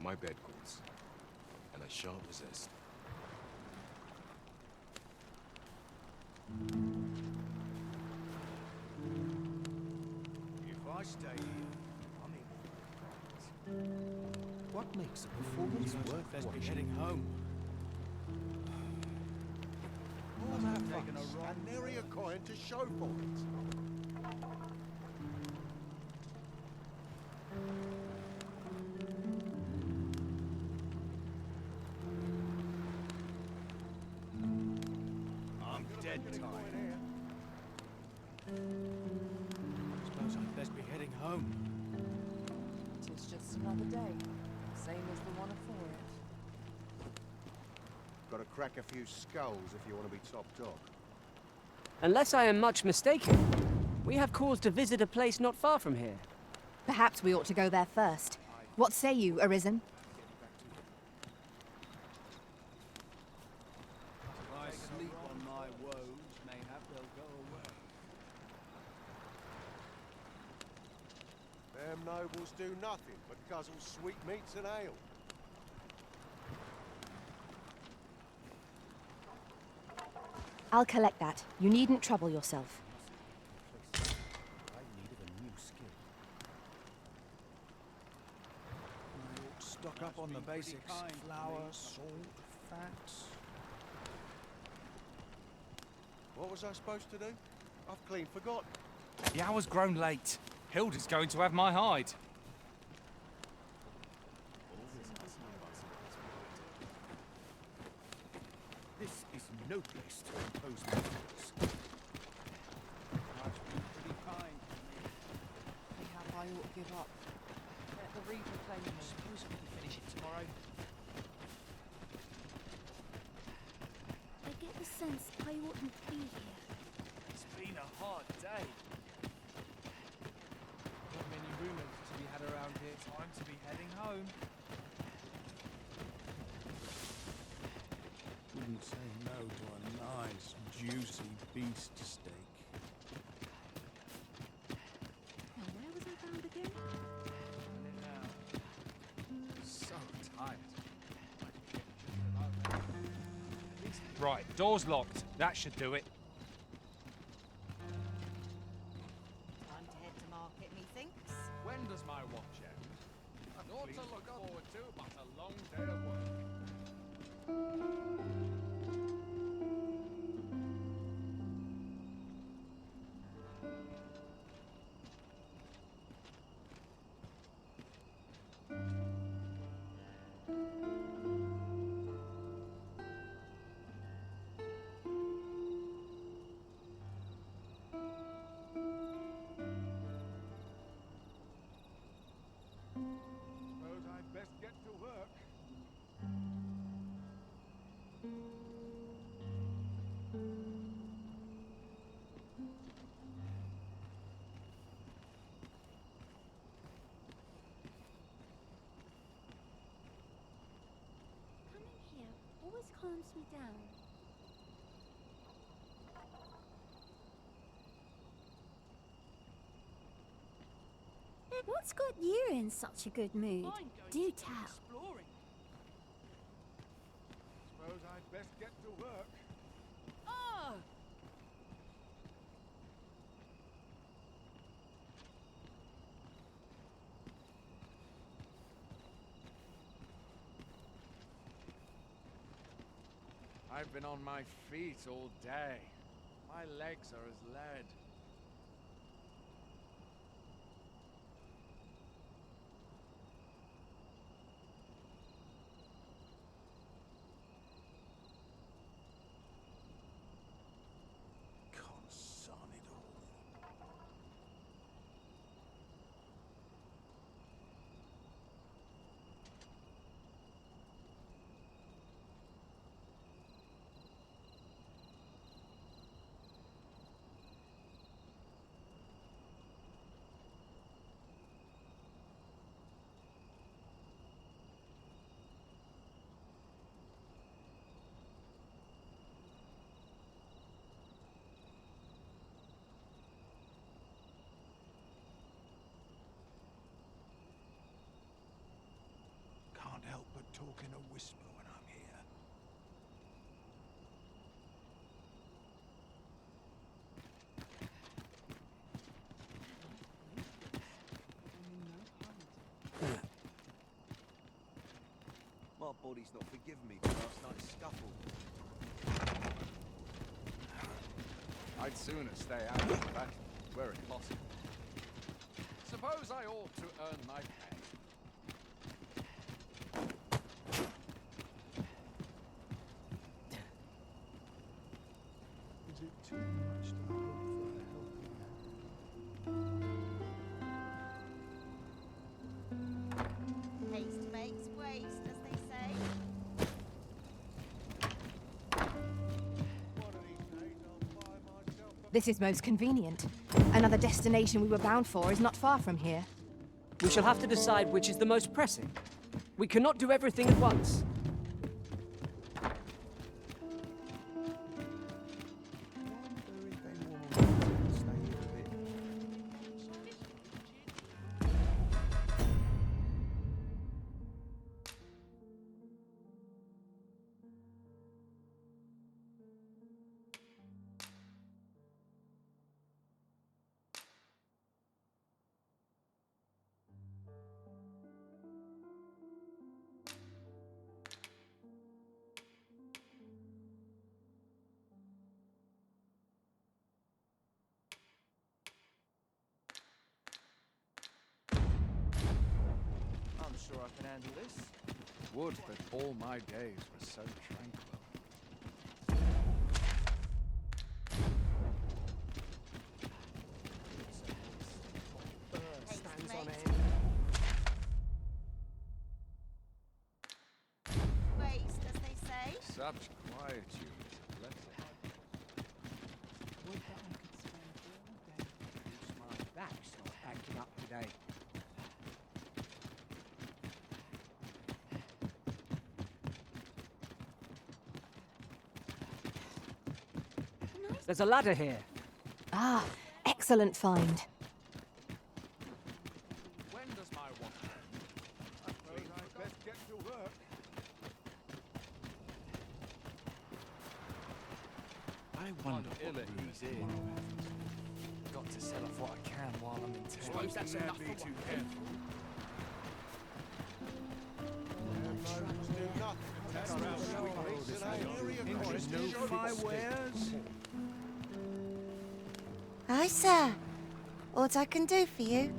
My bed calls, and I shan't resist. If I stay here, I'm in. What makes a performance worth best be heading home? All that fuss, and nary a coin to show for it. I'm dead tired. Suppose I'd best be heading home. It's just another day, same as the one afore it. Got to crack a few skulls if you want to be top dog. Unless I am much mistaken, we have cause to visit a place not far from here. Perhaps we ought to go there first. What say you, Arisen? If I sleep on my woes, mayhap they'll go away. Them nobles do nothing but guzzle sweetmeats and ale. I'll collect that. You needn't trouble yourself. I needed a new skill. Stock up on the basics. Flour, salt, fats. What was I supposed to do? I've clean forgotten. The hour's grown late. Hilda's going to have my hide. This is no place to impose my thoughts. I've been pretty kind to me. Mayhap I ought to give up. Let the Reaper claim me. Suppose we can finish it tomorrow. I get the sense I oughtn't be here. It's been a hard day. Not many rumors to be had around here. Time to be heading home. Wouldn't say no to a nice, juicy beast steak. Now, where was I found again? So tired. Right, door's locked. That should do it. Time to head to market, methinks. When does my watch end? Naught to look forward to, but a long day of work. Suppose I'd best get to work. Coming here always calms me down. What's got you in such a good mood? Do tell. Exploring. Suppose I'd best get to work. Ah! I've been on my feet all day. My legs are as lead. Conson it all. body's not forgiven me for last night's scuffle. I'd sooner stay out of that, were it possible. Suppose I ought to earn my pay. Is it too much to hope for a helping hand? Haste makes waste, as they say. This is most convenient. Another destination we were bound for is not far from here. We shall have to decide which is the most pressing. We cannot do everything at once. I'm sure I can handle this. Would that all my days were so tranquil. Stands on end. Waste, as they say. Such quietude is a blessing. Would that I could spend all day. My back's not acting up today. There's a ladder here. Ah, excellent find. When does my watch end? I suppose I'd best get to work. I wonder what he's in. Got to sell off what I can while I'm in town. Suppose that's enough for too careful. Know my wares? Aye, sir. What I can do for you?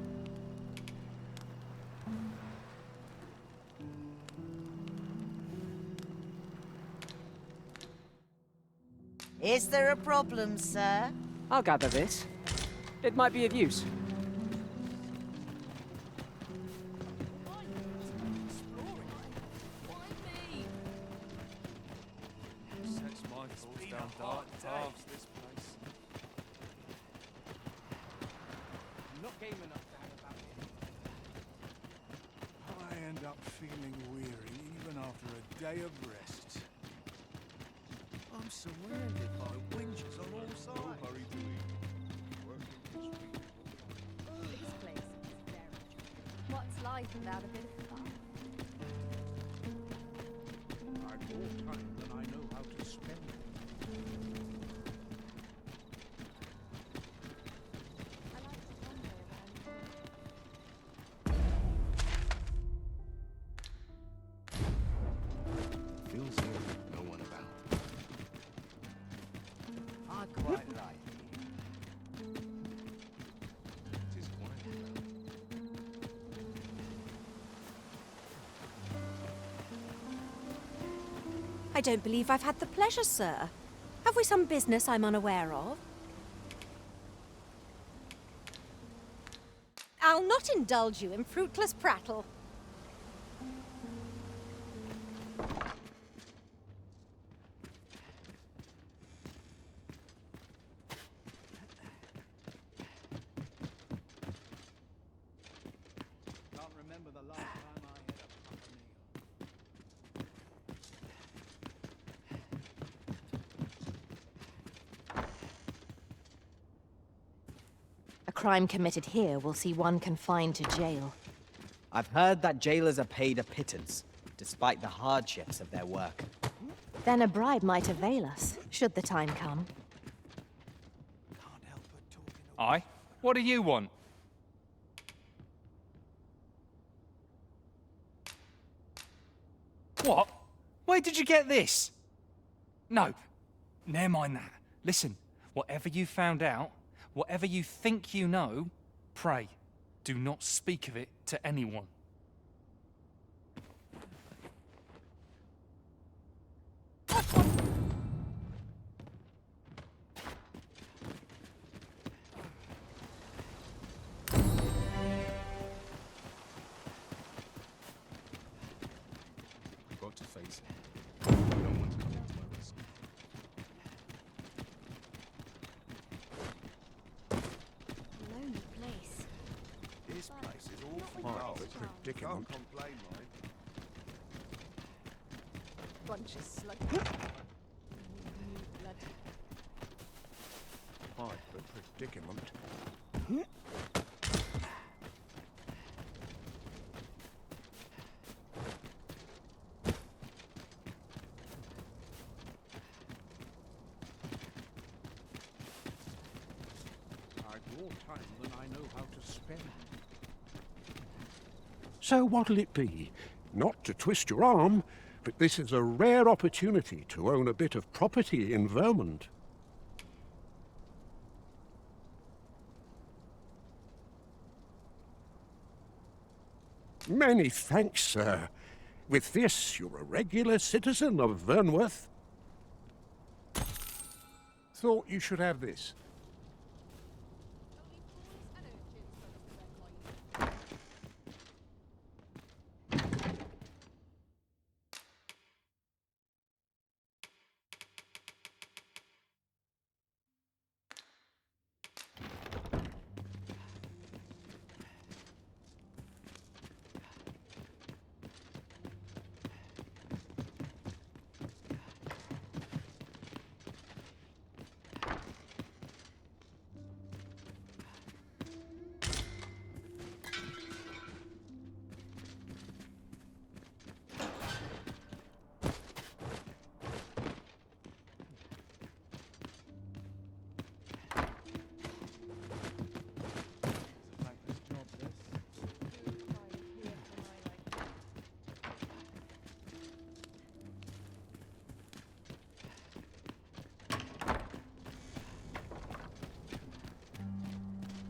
Is there a problem, sir? I'll gather this. It might be of use. Sets my thoughts down dark paths, this place. Not game enough to have about it. I end up feeling weary even after a day of rest. I'm surrounded by winches on all sides. No hurry to eat. Working is reasonable. This place is very dry. What's life without a bit of fun? I've more time than I know how to spend it. Feels here, no one about. I quite like It is quiet about. I don't believe I've had the pleasure, sir. Have we some business I'm unaware of? I'll not indulge you in fruitless prattle. Can't remember the last time I had a proper meal. A crime committed here will see one confined to jail. I've heard that jailers are paid a pittance, despite the hardships of their work. Then a bribe might avail us, should the time come. Aye? What do you want? What? Where did you get this? No, never mind that. Listen, whatever you found out, whatever you think you know, pray, do not speak of it to anyone. I've got to face it. I don't want to come into my risk. Lonely place. This place is awful. Oh, It's a predicament. Can't complain, mate. Bunch of slugs. Blood. Quite the predicament. I've more time than I know how to spend. So what'll it be? Not to twist your arm, but this is a rare opportunity to own a bit of property in Vermont. Many thanks, sir. With this, you're a regular citizen of Vernworth. Thought you should have this.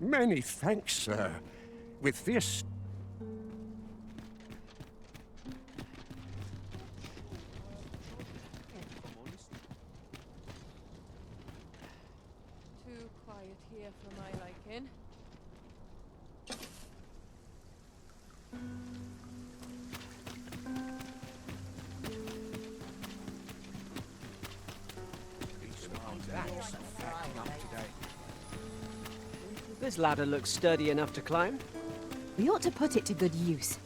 Many thanks, sir. With this... Too quiet here for my liking. This ladder looks sturdy enough to climb. We ought to put it to good use.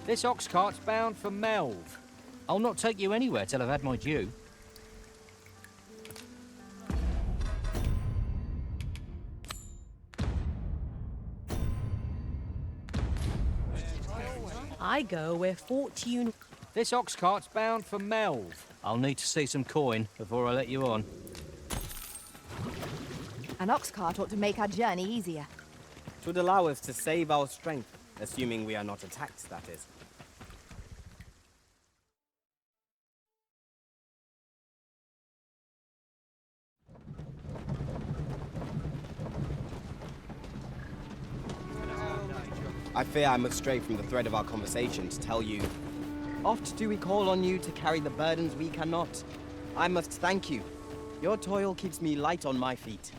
This ox cart's bound for Melv. I'll not take you anywhere till I've had my due. I go where fortune... This ox cart's bound for Melv. I'll need to see some coin before I let you on. An ox cart ought to make our journey easier. It would allow us to save our strength, assuming we are not attacked, that is. I fear I must stray from the thread of our conversation to tell you. Oft do we call on you to carry the burdens we cannot. I must thank you. Your toil keeps me light on my feet.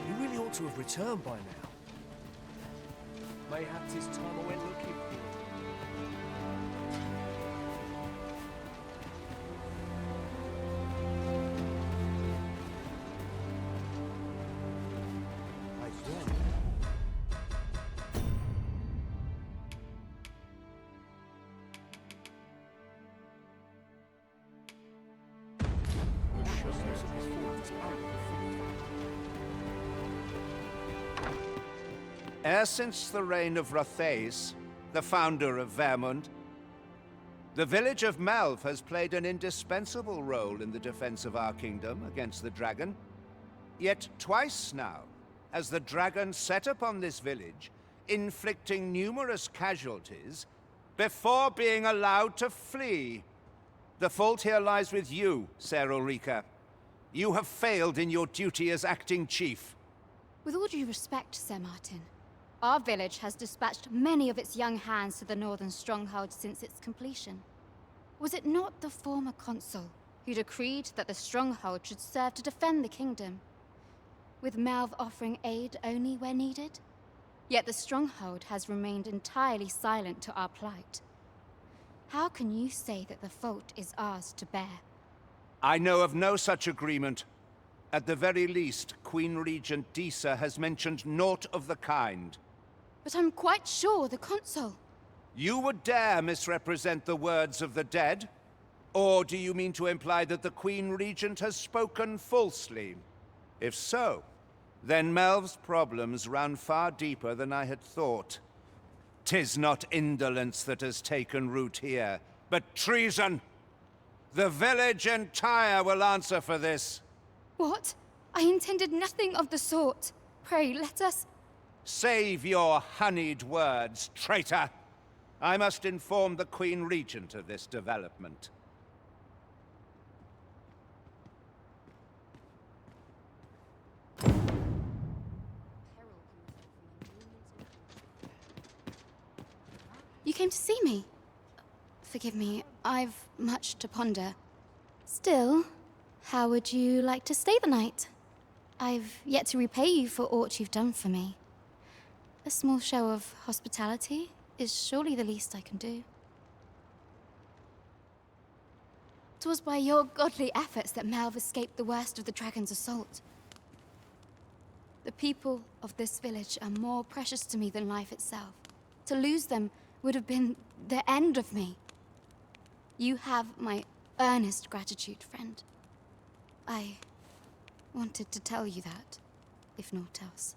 He really ought to have returned by now. Mayhaps it's time I went looking for him. Ever since the reign of Rothaeus, the founder of Vermund, the village of Melv has played an indispensable role in the defense of our kingdom against the dragon. Yet twice now has the dragon set upon this village, inflicting numerous casualties before being allowed to flee. The fault here lies with you, Ser Ulrika. You have failed in your duty as acting chief. With all due respect, Sir Martin, our village has dispatched many of its young hands to the northern stronghold since its completion. Was it not the former consul who decreed that the stronghold should serve to defend the kingdom, with Melv offering aid only where needed? Yet the stronghold has remained entirely silent to our plight. How can you say that the fault is ours to bear? I know of no such agreement. At the very least, Queen Regent Disa has mentioned naught of the kind. But I'm quite sure the consul... You would dare misrepresent the words of the dead? Or do you mean to imply that the Queen Regent has spoken falsely? If so, then Melv's problems run far deeper than I had thought. 'Tis not indolence that has taken root here, but treason. The village entire will answer for this. What? I intended nothing of the sort. Pray, let us... Save your honeyed words, traitor. I must inform the Queen Regent of this development. You came to see me? Forgive me, I've much to ponder. Still, how would you like to stay the night? I've yet to repay you for aught you've done for me. A small show of hospitality is surely the least I can do. 'Twas by your godly efforts that Melv escaped the worst of the dragon's assault. The people of this village are more precious to me than life itself. To lose them would have been the end of me. You have my earnest gratitude, friend. I wanted to tell you that, if naught else.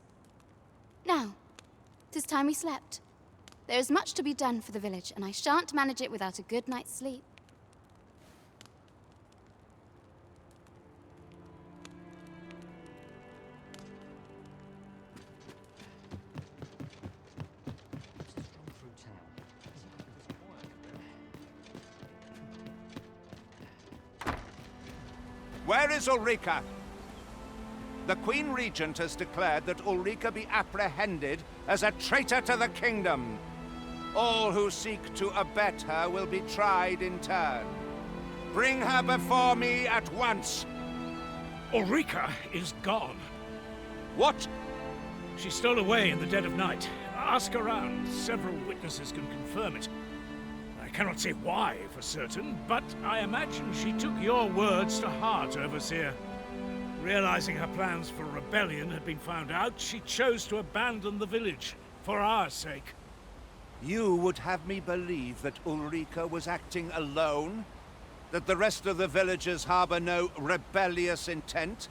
Now, 'tis time we slept. There is much to be done for the village, and I shan't manage it without a good night's sleep. Where is Ulrika? The Queen Regent has declared that Ulrika be apprehended as a traitor to the kingdom. All who seek to abet her will be tried in turn. Bring her before me at once. Ulrika is gone. What? She stole away in the dead of night. Ask around. Several witnesses can confirm it. I cannot say why for certain, but I imagine she took your words to heart, Overseer. Realizing her plans for rebellion had been found out, she chose to abandon the village, for our sake. You would have me believe that Ulrika was acting alone? That the rest of the villagers harbor no rebellious intent?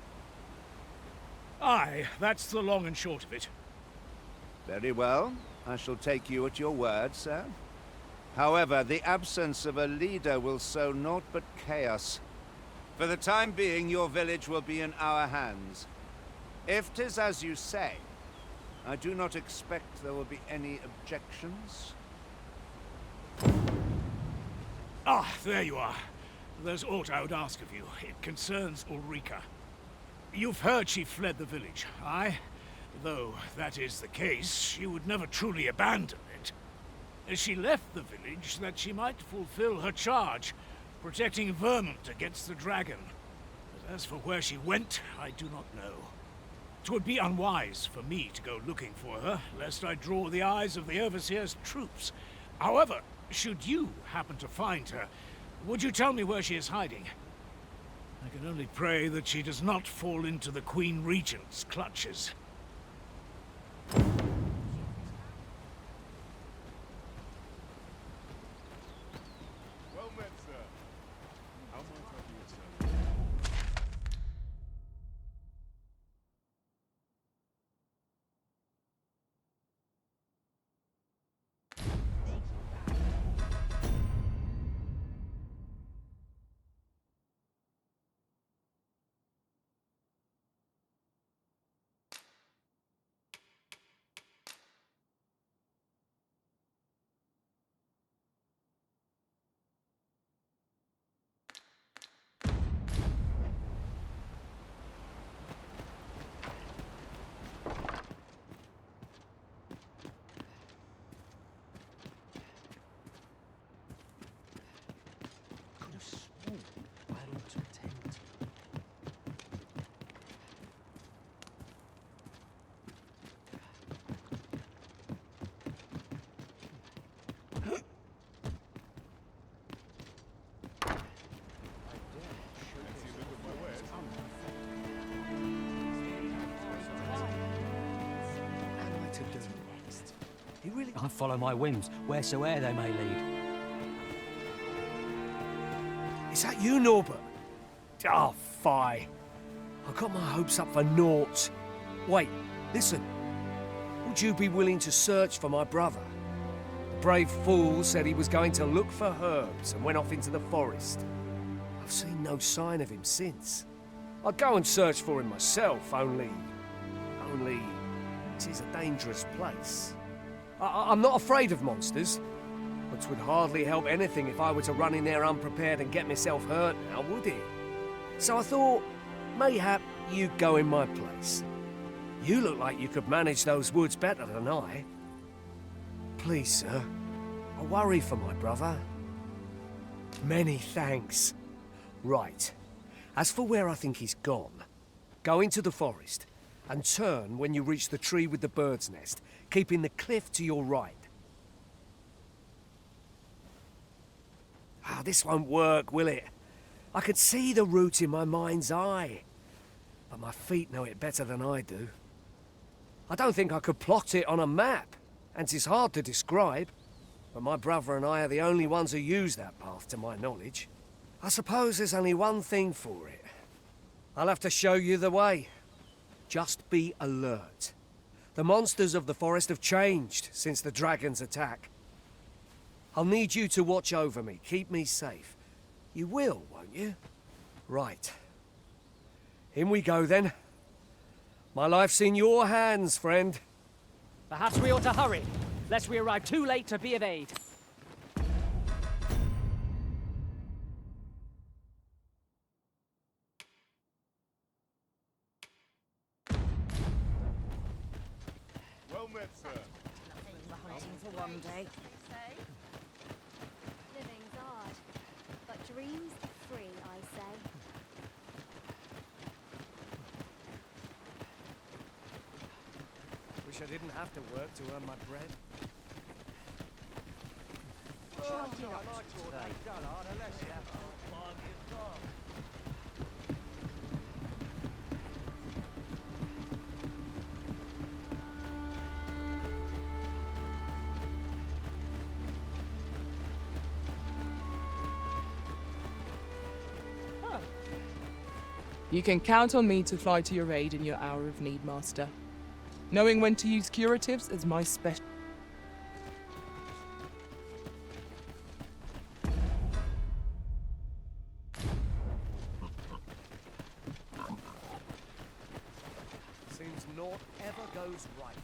Aye, that's the long and short of it. Very well. I shall take you at your word, sir. However, the absence of a leader will sow naught but chaos. For the time being, your village will be in our hands. If 'tis as you say, I do not expect there will be any objections. Ah, there you are. There's aught I would ask of you. It concerns Ulrika. You've heard she fled the village, aye? Though that is the case, she would never truly abandon it. She left the village that she might fulfill her charge, protecting Vermund against the dragon. But as for where she went, I do not know. 'Twould be unwise for me to go looking for her, lest I draw the eyes of the Overseer's troops. However, should you happen to find her, would you tell me where she is hiding? I can only pray that she does not fall into the Queen Regent's clutches. Well met, sir. How might I be of service? really... I follow my whims, wheresoe'er they may lead. Is that you, Norbert? Oh, fie. I got my hopes up for naught. Wait, listen. Would you be willing to search for my brother? The brave fool said he was going to look for herbs and went off into the forest. I've seen no sign of him since. I'd go and search for him myself, only... it is a dangerous place. I'm not afraid of monsters, but it would hardly help anything if I were to run in there unprepared and get myself hurt now, would it? So I thought, mayhap you'd go in my place. You look like you could manage those woods better than I. Please, sir, I worry for my brother. Many thanks. Right. As for where I think he's gone, go into the forest and turn when you reach the tree with the bird's nest, keeping the cliff to your right. Ah, this won't work, will it? I can see the route in my mind's eye, but my feet know it better than I do. I don't think I could plot it on a map, and it's hard to describe, but my brother and I are the only ones who use that path to my knowledge. I suppose there's only one thing for it. I'll have to show you the way. Just be alert. The monsters of the forest have changed since the dragon's attack. I'll need you to watch over me, keep me safe. You will, won't you? Right. In we go then. My life's in your hands, friend. Perhaps we ought to hurry, lest we arrive too late to be of aid. Well met, sir. Nothing but hunting for one day. Living's hard, but dreams are free, I say. Wish I didn't have to work to earn my bread. You can count on me to fly to your aid in your hour of need, Master. Knowing when to use curatives is my special. Seems naught ever goes right.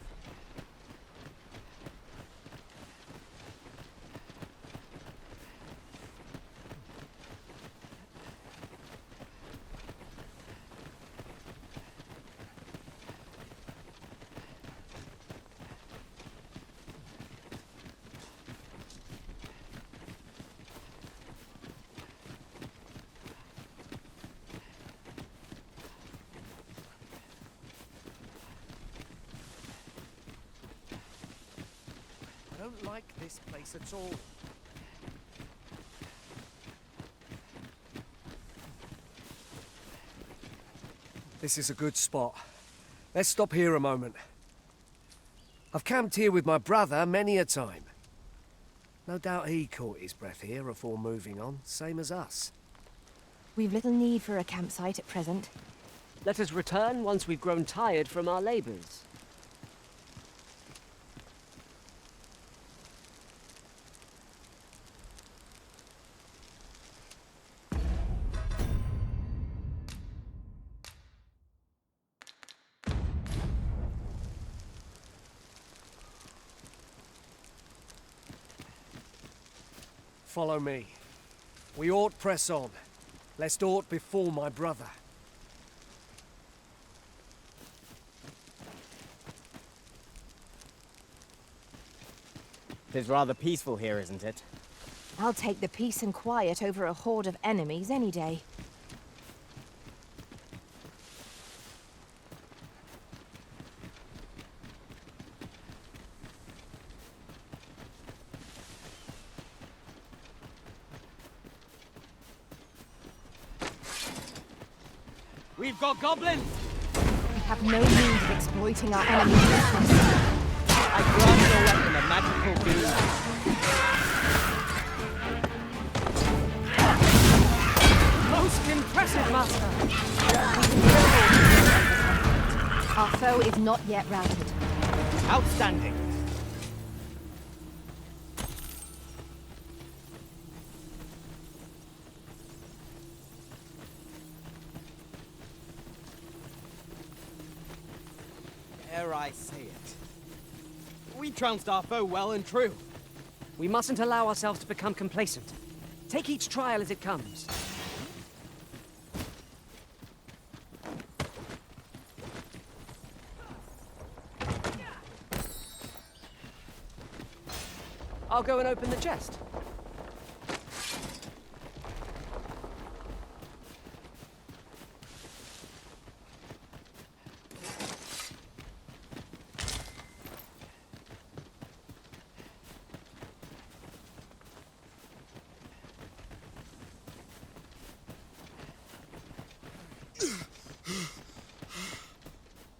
I don't like this place at all. This is a good spot. Let's stop here a moment. I've camped here with my brother many a time. No doubt he caught his breath here before moving on, same as us. We've little need for a campsite at present. Let us return once we've grown tired from our labors. Follow me. We ought press on, lest aught befall my brother. It is rather peaceful here, isn't it? I'll take the peace and quiet over a horde of enemies any day. We've got goblins! We have no need of exploiting our enemy's weakness. I Grant your weapon a magical boon. Most impressive, Master! Our foe is not yet routed. Outstanding. Dare I say it? We trounced our foe well and true. We mustn't allow ourselves to become complacent. Take each trial as it comes. I'll go and open the chest.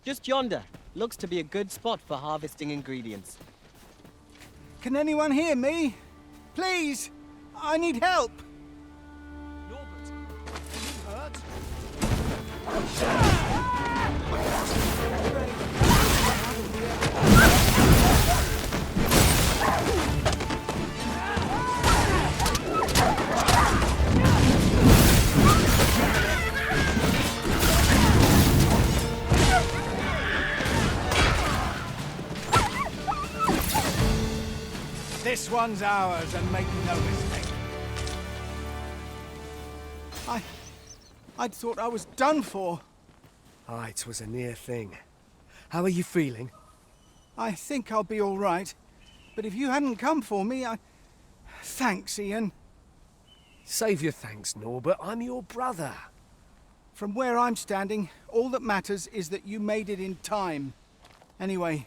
Just yonder. Looks to be a good spot for harvesting ingredients. Can anyone hear me? Please! I need help! This one's ours, and make no mistake. I'd thought I was done for. Aye, it was a near thing. How are you feeling? I think I'll be all right. But if you hadn't come for me, Thanks, Ian. Save your thanks, Norbert. I'm your brother. From where I'm standing, all that matters is that you made it in time. Anyway,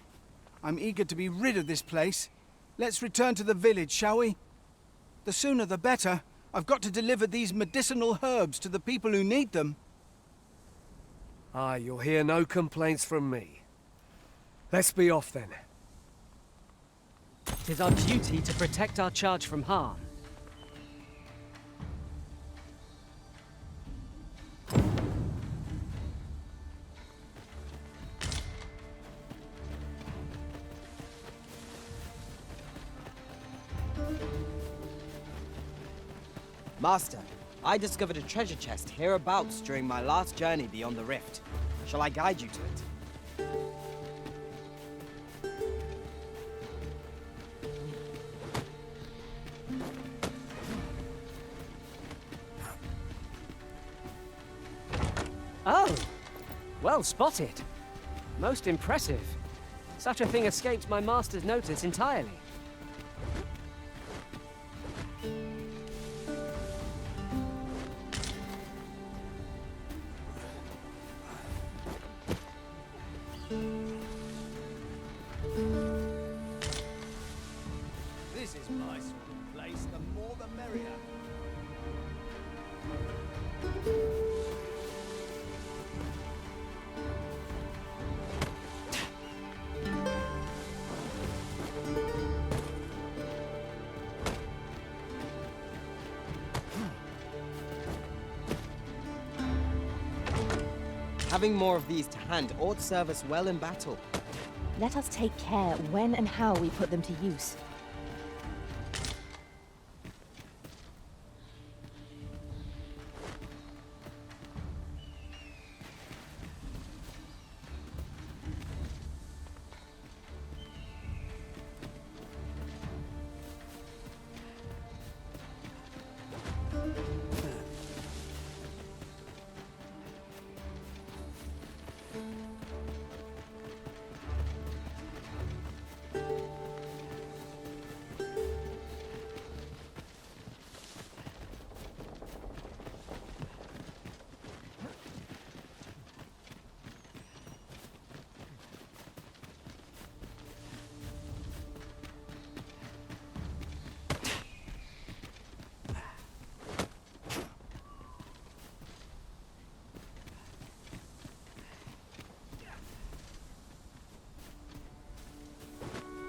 I'm eager to be rid of this place. Let's return to the village, shall we? The sooner the better. I've got to deliver these medicinal herbs to the people who need them. Aye, you'll hear no complaints from me. Let's be off then. 'Tis our duty to protect our charge from harm. Master, I discovered a treasure chest hereabouts during my last journey beyond the rift. Shall I guide you to it? Oh! Well spotted. Most impressive. Such a thing escaped my master's notice entirely. This is my sort of place. The more the merrier. Having more of these to hand ought serve us well in battle. Let us take care when and how we put them to use.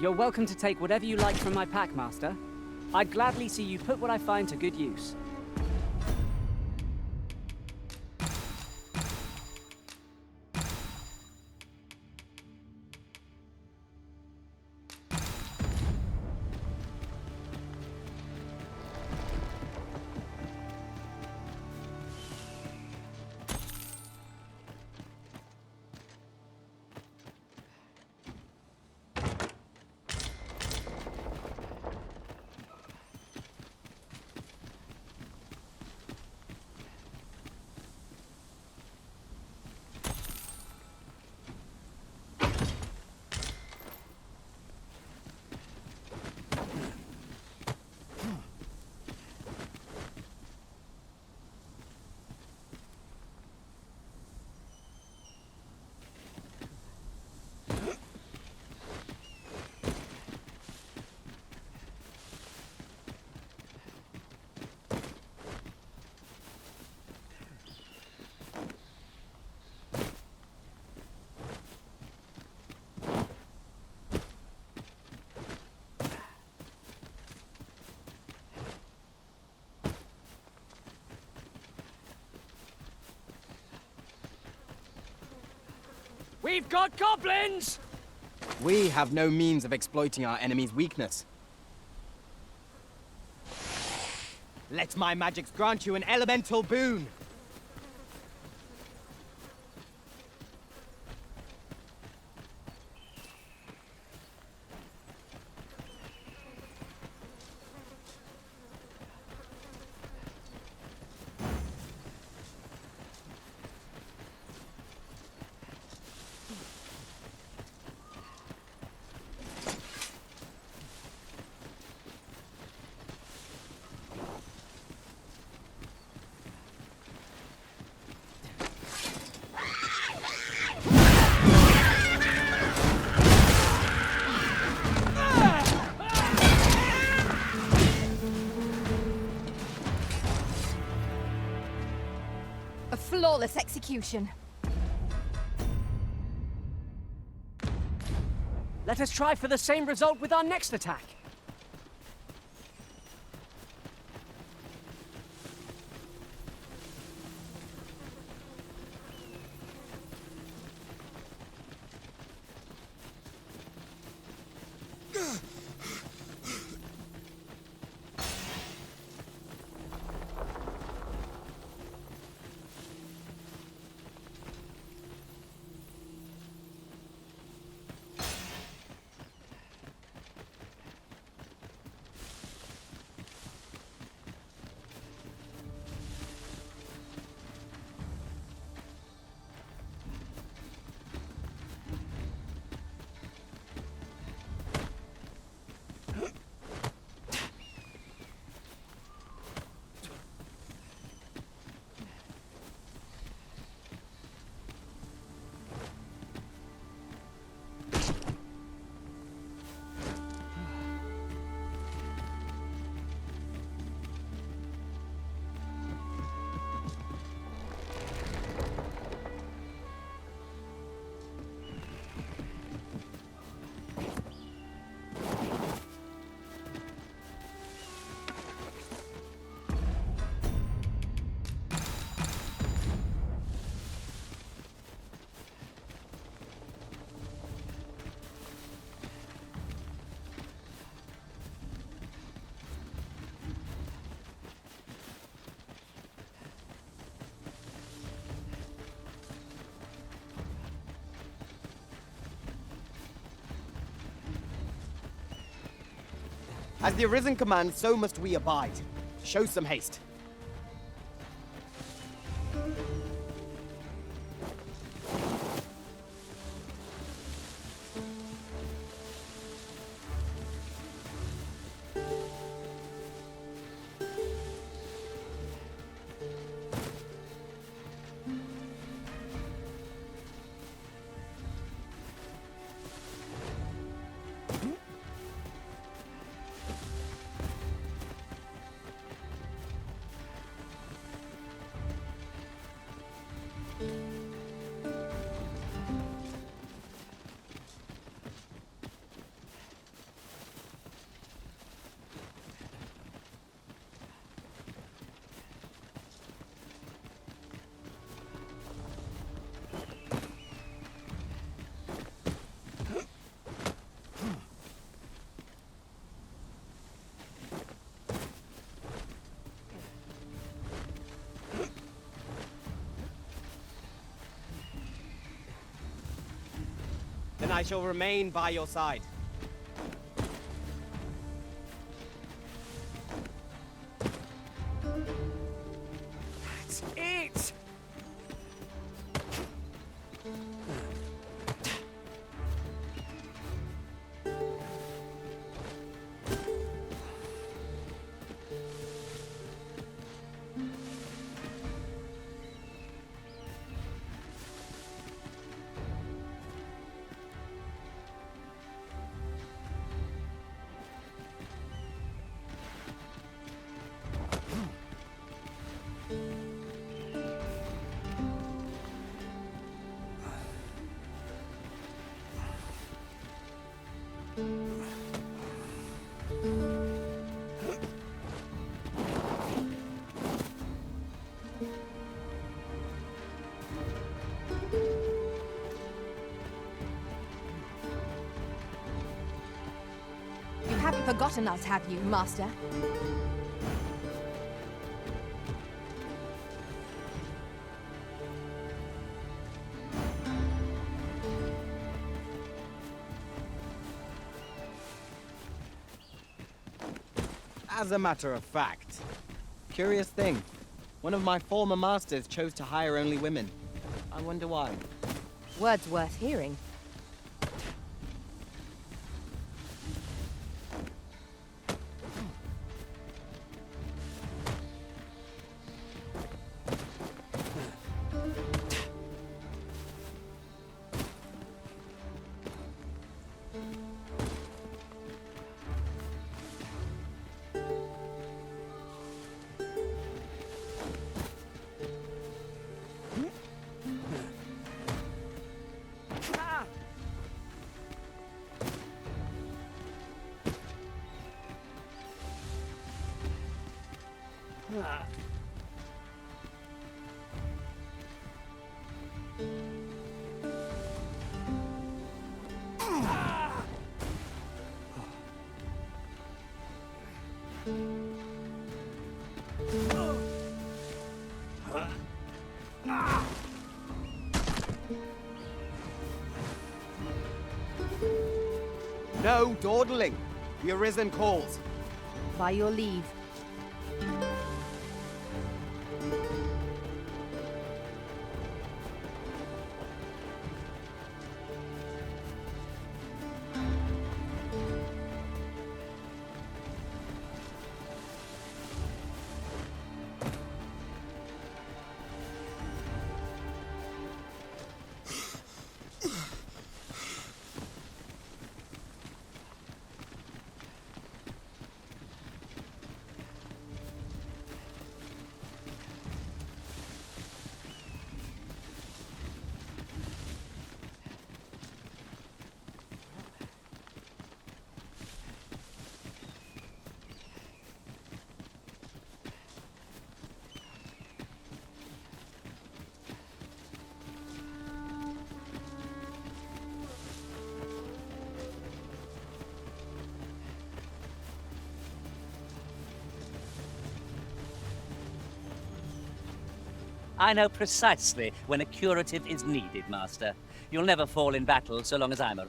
You're welcome to take whatever you like from my pack, Master. I'd gladly see you put what I find to good use. We've got goblins! We have no means of exploiting our enemy's weakness. Let my magics grant you an elemental boon! A flawless execution. Let us try for the same result with our next attack. As the Arisen commands, so must we abide. Show some haste. Then I shall remain by your side. That's it! You haven't forgotten us, have you, Master? As a matter of fact, curious thing. One of my former masters chose to hire only women. I wonder why. Words worth hearing. No dawdling. The Arisen calls. By your leave. I know precisely when a curative is needed, Master. You'll never fall in battle so long as I'm a...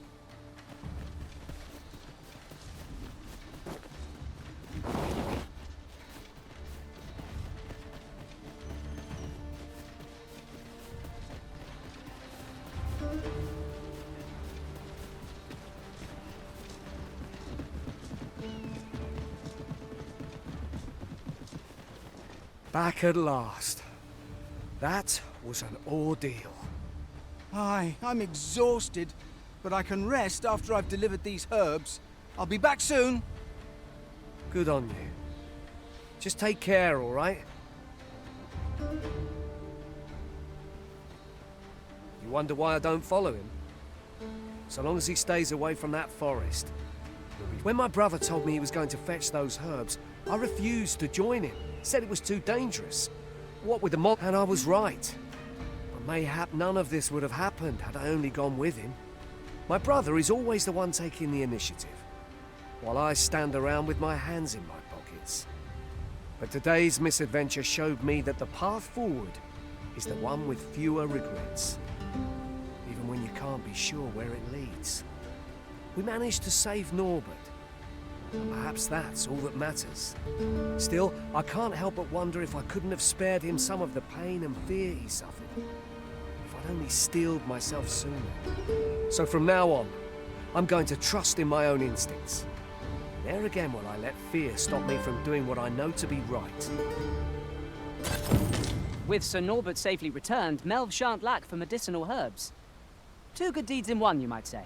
Back at last. That was an ordeal. Aye, I'm exhausted, but I can rest after I've delivered these herbs. I'll be back soon. Good on you. Just take care, all right? You wonder why I don't follow him? So long as he stays away from that forest. When my brother told me he was going to fetch those herbs, I refused to join him. Said it was too dangerous. What with the mob? And I was right. But mayhap none of this would have happened had I only gone with him. My brother is always the one taking the initiative, while I stand around with my hands in my pockets. But today's misadventure showed me that the path forward is the one with fewer regrets. Even when you can't can't be sure where it leads. We managed to save Norbert. And perhaps that's all that matters. Still, I can't help but wonder if I couldn't have spared him some of the pain and fear he suffered. If I'd only steeled myself sooner. So from now on, I'm going to trust in my own instincts. Ne'er again will I let fear stop me from doing what I know to be right. With Sir Norbert safely returned, Melv shan't lack for medicinal herbs. Two good deeds in one, you might say.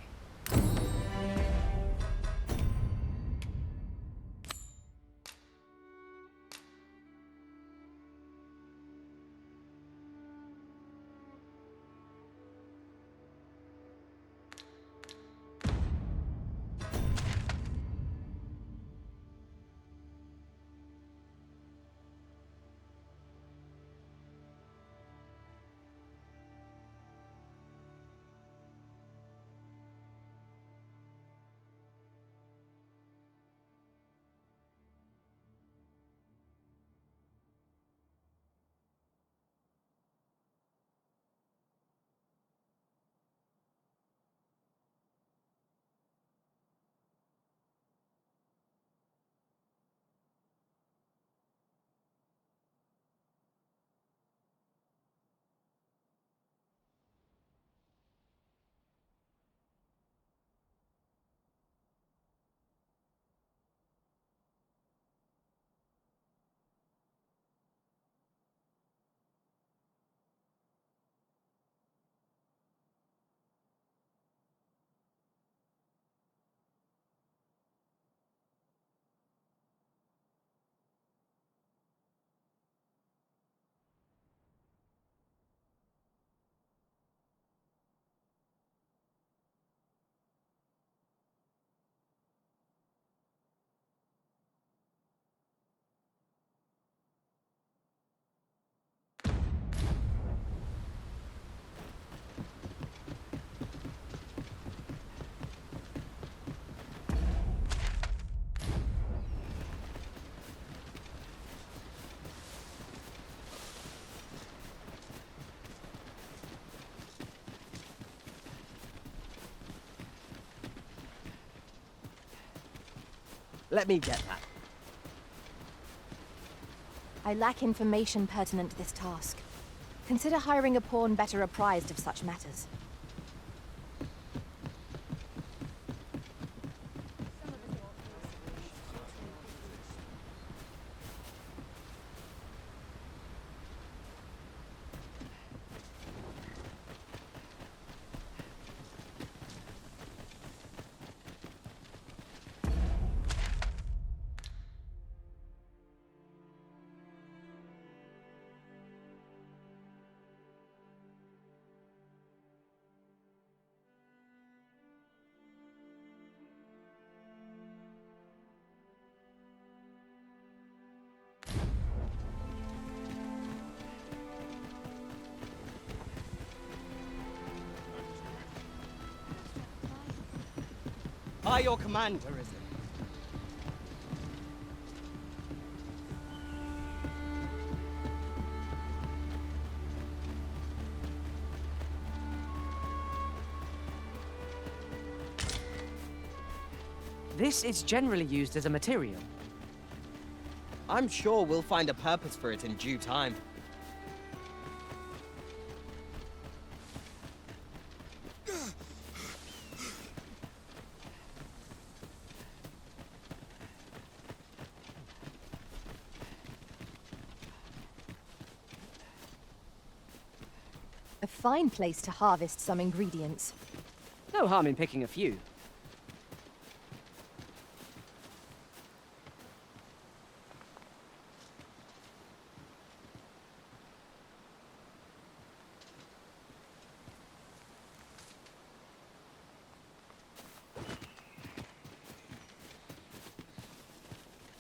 Let me get that. I lack information pertinent to this task. Consider hiring a pawn better apprised of such matters. By your command, Arisen. This is generally used as a material. I'm sure we'll find a purpose for it in due time. A fine place to harvest some ingredients. No harm in picking a few.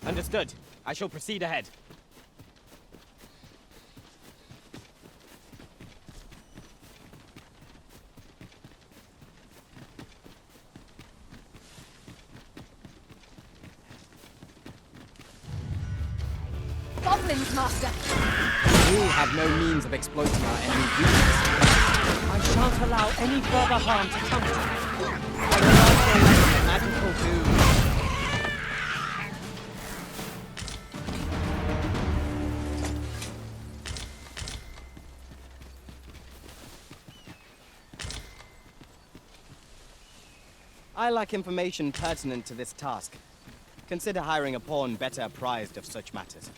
Understood. I shall proceed ahead. Goblins, Master! We have no means of exploiting our enemy's weakness. I shan't allow any further harm to come to you. I will not go into magical doom. I lack information pertinent to this task. Consider hiring a pawn better apprised of such matters.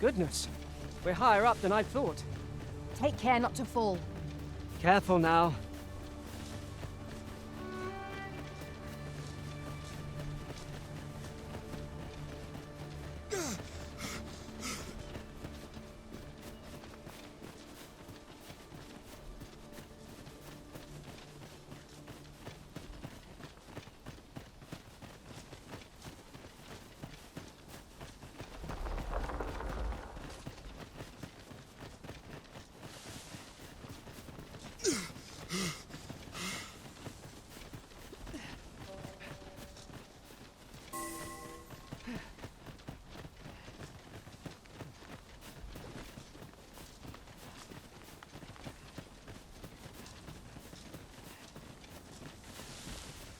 Goodness, we're higher up than I thought. Take care not to fall. Careful now.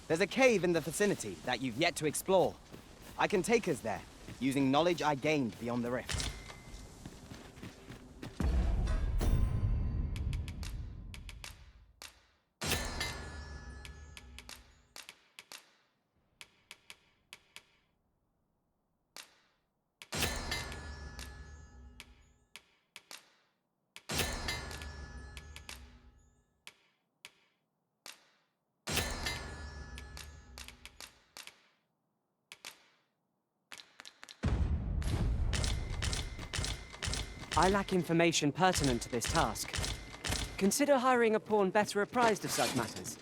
There's a cave in the vicinity that you've yet to explore. I can take us there, using knowledge I gained beyond the rift. I lack information pertinent to this task. Consider hiring a pawn better apprised of such matters.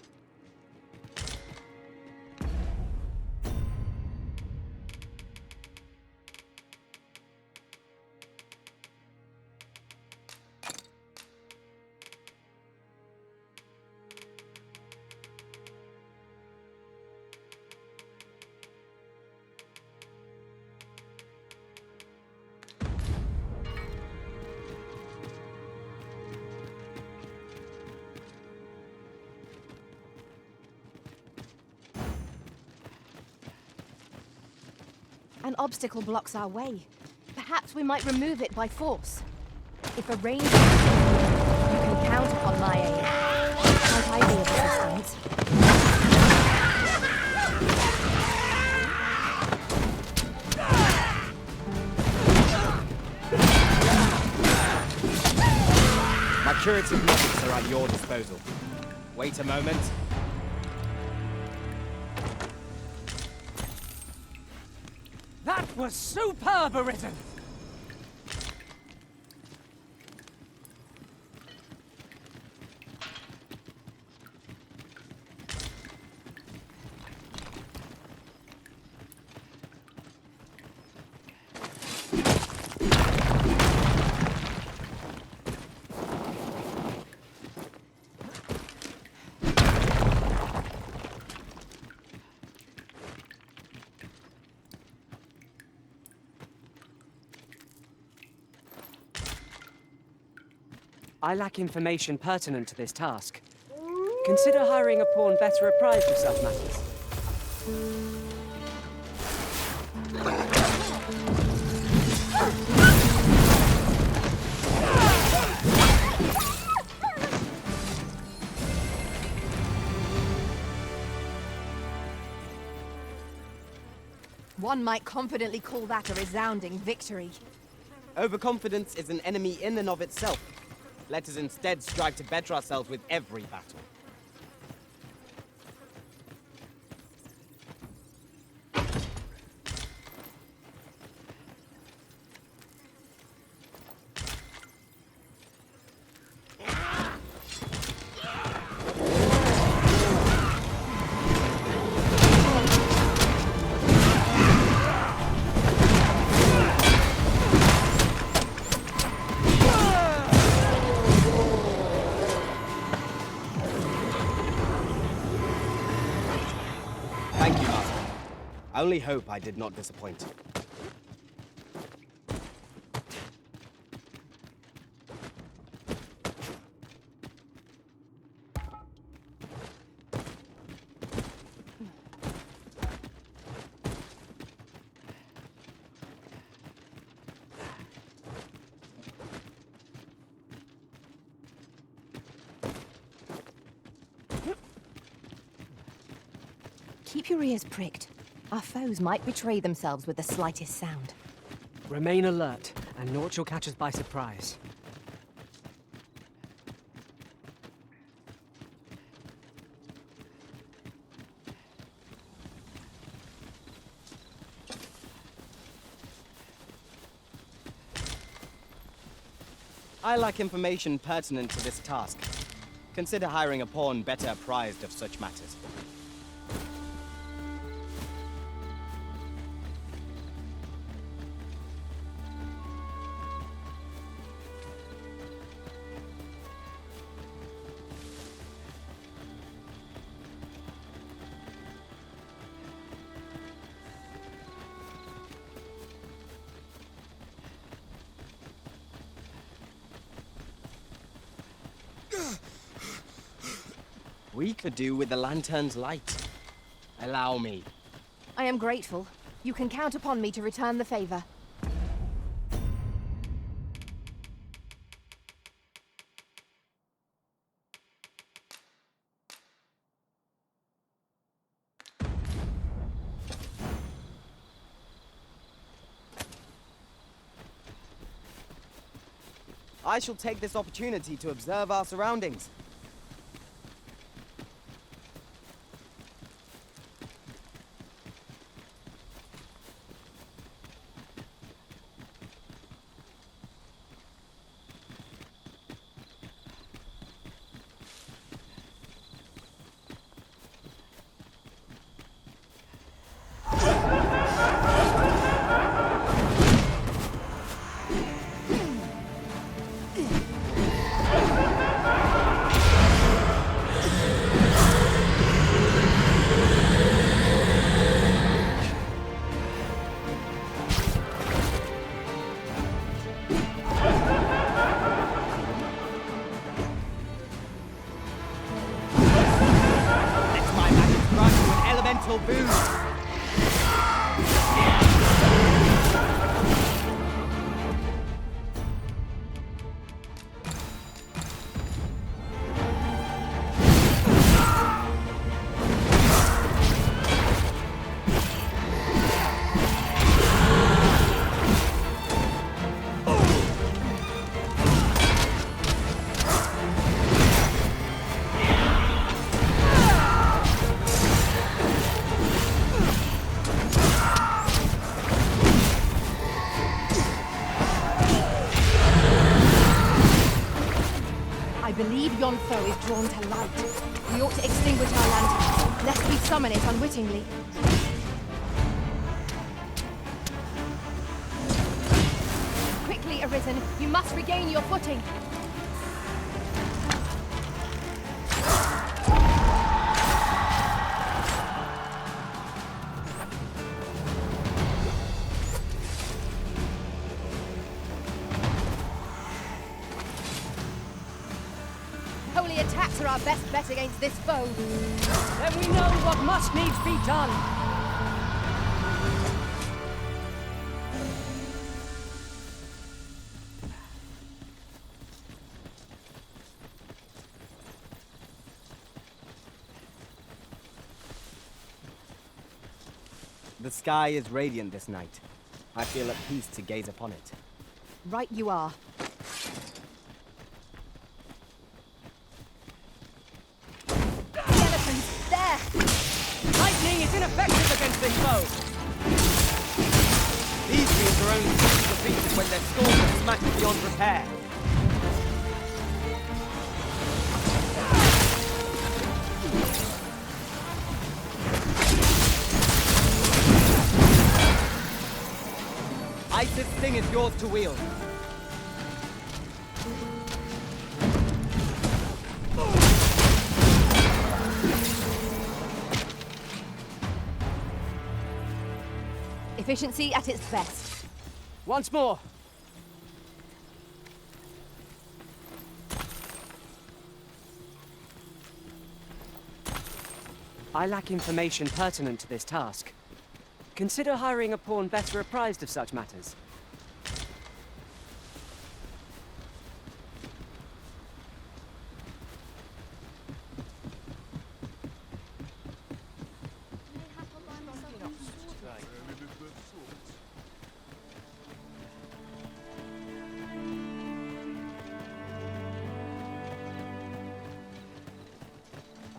An obstacle blocks our way. Perhaps we might remove it by force. If a range is you can count upon my aid. Might I be of assistance? My curative methods are at your disposal. Wait a moment. That was superb, Arisen! I lack information pertinent to this task. Consider hiring a pawn better apprised of such matters. One might confidently call that a resounding victory. Overconfidence is an enemy in and of itself. Let us instead strive to better ourselves with every battle. Thank you, Master. I only hope I did not disappoint. Keep your ears pricked. Our foes might betray themselves with the slightest sound. Remain alert, and naught shall catch us by surprise. I lack information pertinent to this task. Consider hiring a pawn better apprised of such matters. We could do with the lantern's light. Allow me. I am grateful. You can count upon me to return the favor. I shall take this opportunity to observe our surroundings. Yon foe is drawn to light. We ought to extinguish our lantern, lest we summon it unwittingly. Quickly, Arisen, you must regain your footing. Attacks are our best bet against this foe. Then we know what must needs be done. The sky is radiant this night. I feel at peace to gaze upon it. Right you are. Skeletons, there! Lightning is ineffective against this foe! These beams are only defeated when their skulls are smashed beyond repair. Isis Sting is yours to wield. Efficiency at its best. Once more! I lack information pertinent to this task. Consider hiring a pawn better apprised of such matters.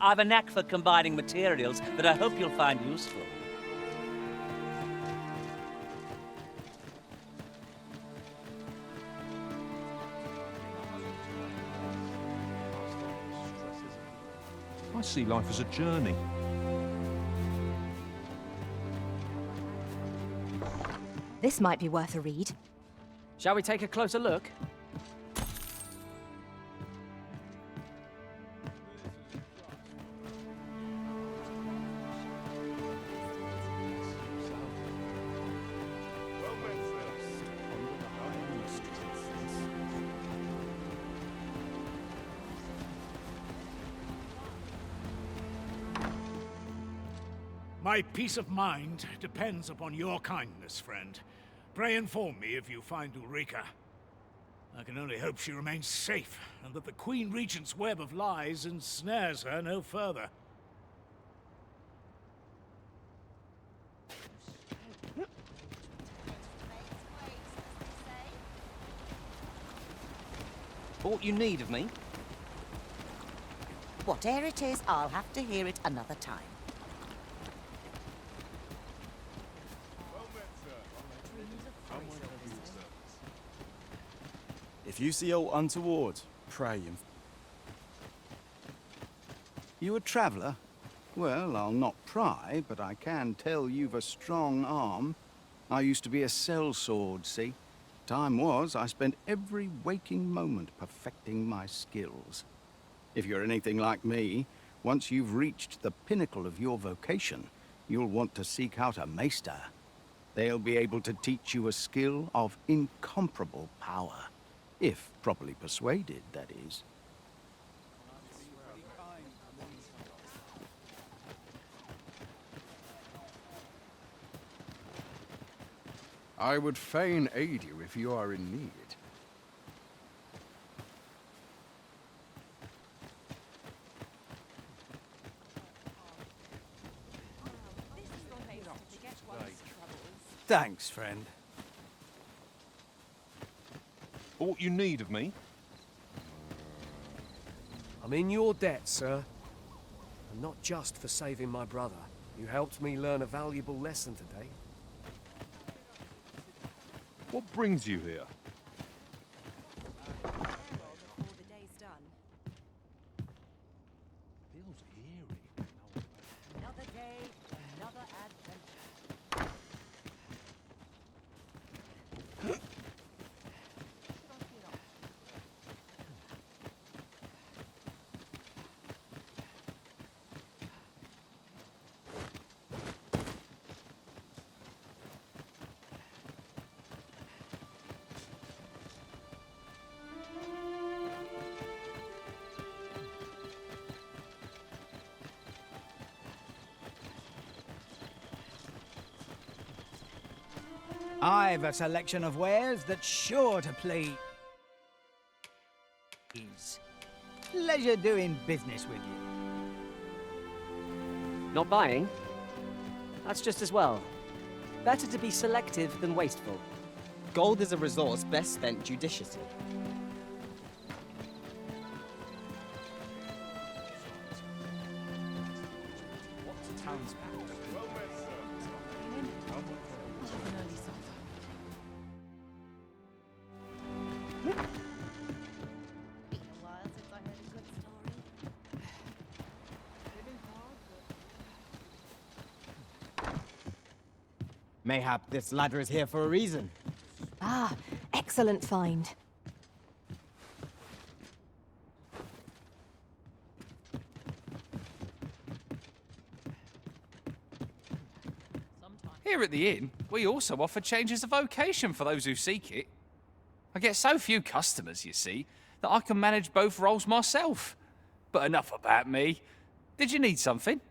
I've a knack for combining materials that I hope you'll find useful. I see life as a journey. This might be worth a read. Shall we take a closer look? My peace of mind depends upon your kindness, friend. Pray inform me if you find Ulrika. I can only hope she remains safe, and that the Queen Regent's web of lies ensnares her no further. Aught you need of me? Whatever it is, I'll have to hear it another time. If you see aught untoward, pray and... You a traveller? Well, I'll not pry, but I can tell you've a strong arm. I used to be a sellsword, see? Time was, I spent every waking moment perfecting my skills. If you're anything like me, once you've reached the pinnacle of your vocation, you'll want to seek out a maester. They'll be able to teach you a skill of incomparable power. If properly persuaded, that is. I would fain aid you if you are in need. Thanks, friend. Aught you need of me? I'm in your debt, sir. And not just for saving my brother. You helped me learn a valuable lesson today. What brings you here? Feels eerie. Another day, another adventure. I've a selection of wares that's sure to please. Pleasure doing business with you. Not buying? That's just as well. Better to be selective than wasteful. Gold is a resource best spent judiciously. Mayhap this ladder is here for a reason. Ah, excellent find. Here at the inn, we also offer changes of vocation for those who seek it. I get so few customers, you see, that I can manage both roles myself. But enough about me. Did you need something?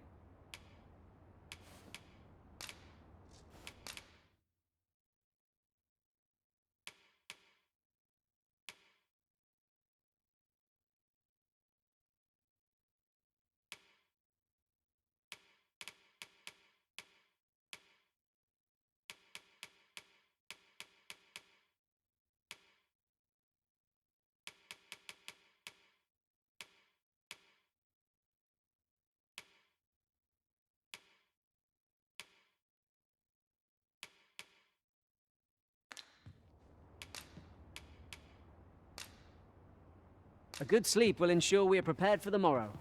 A good sleep will ensure we are prepared for the morrow.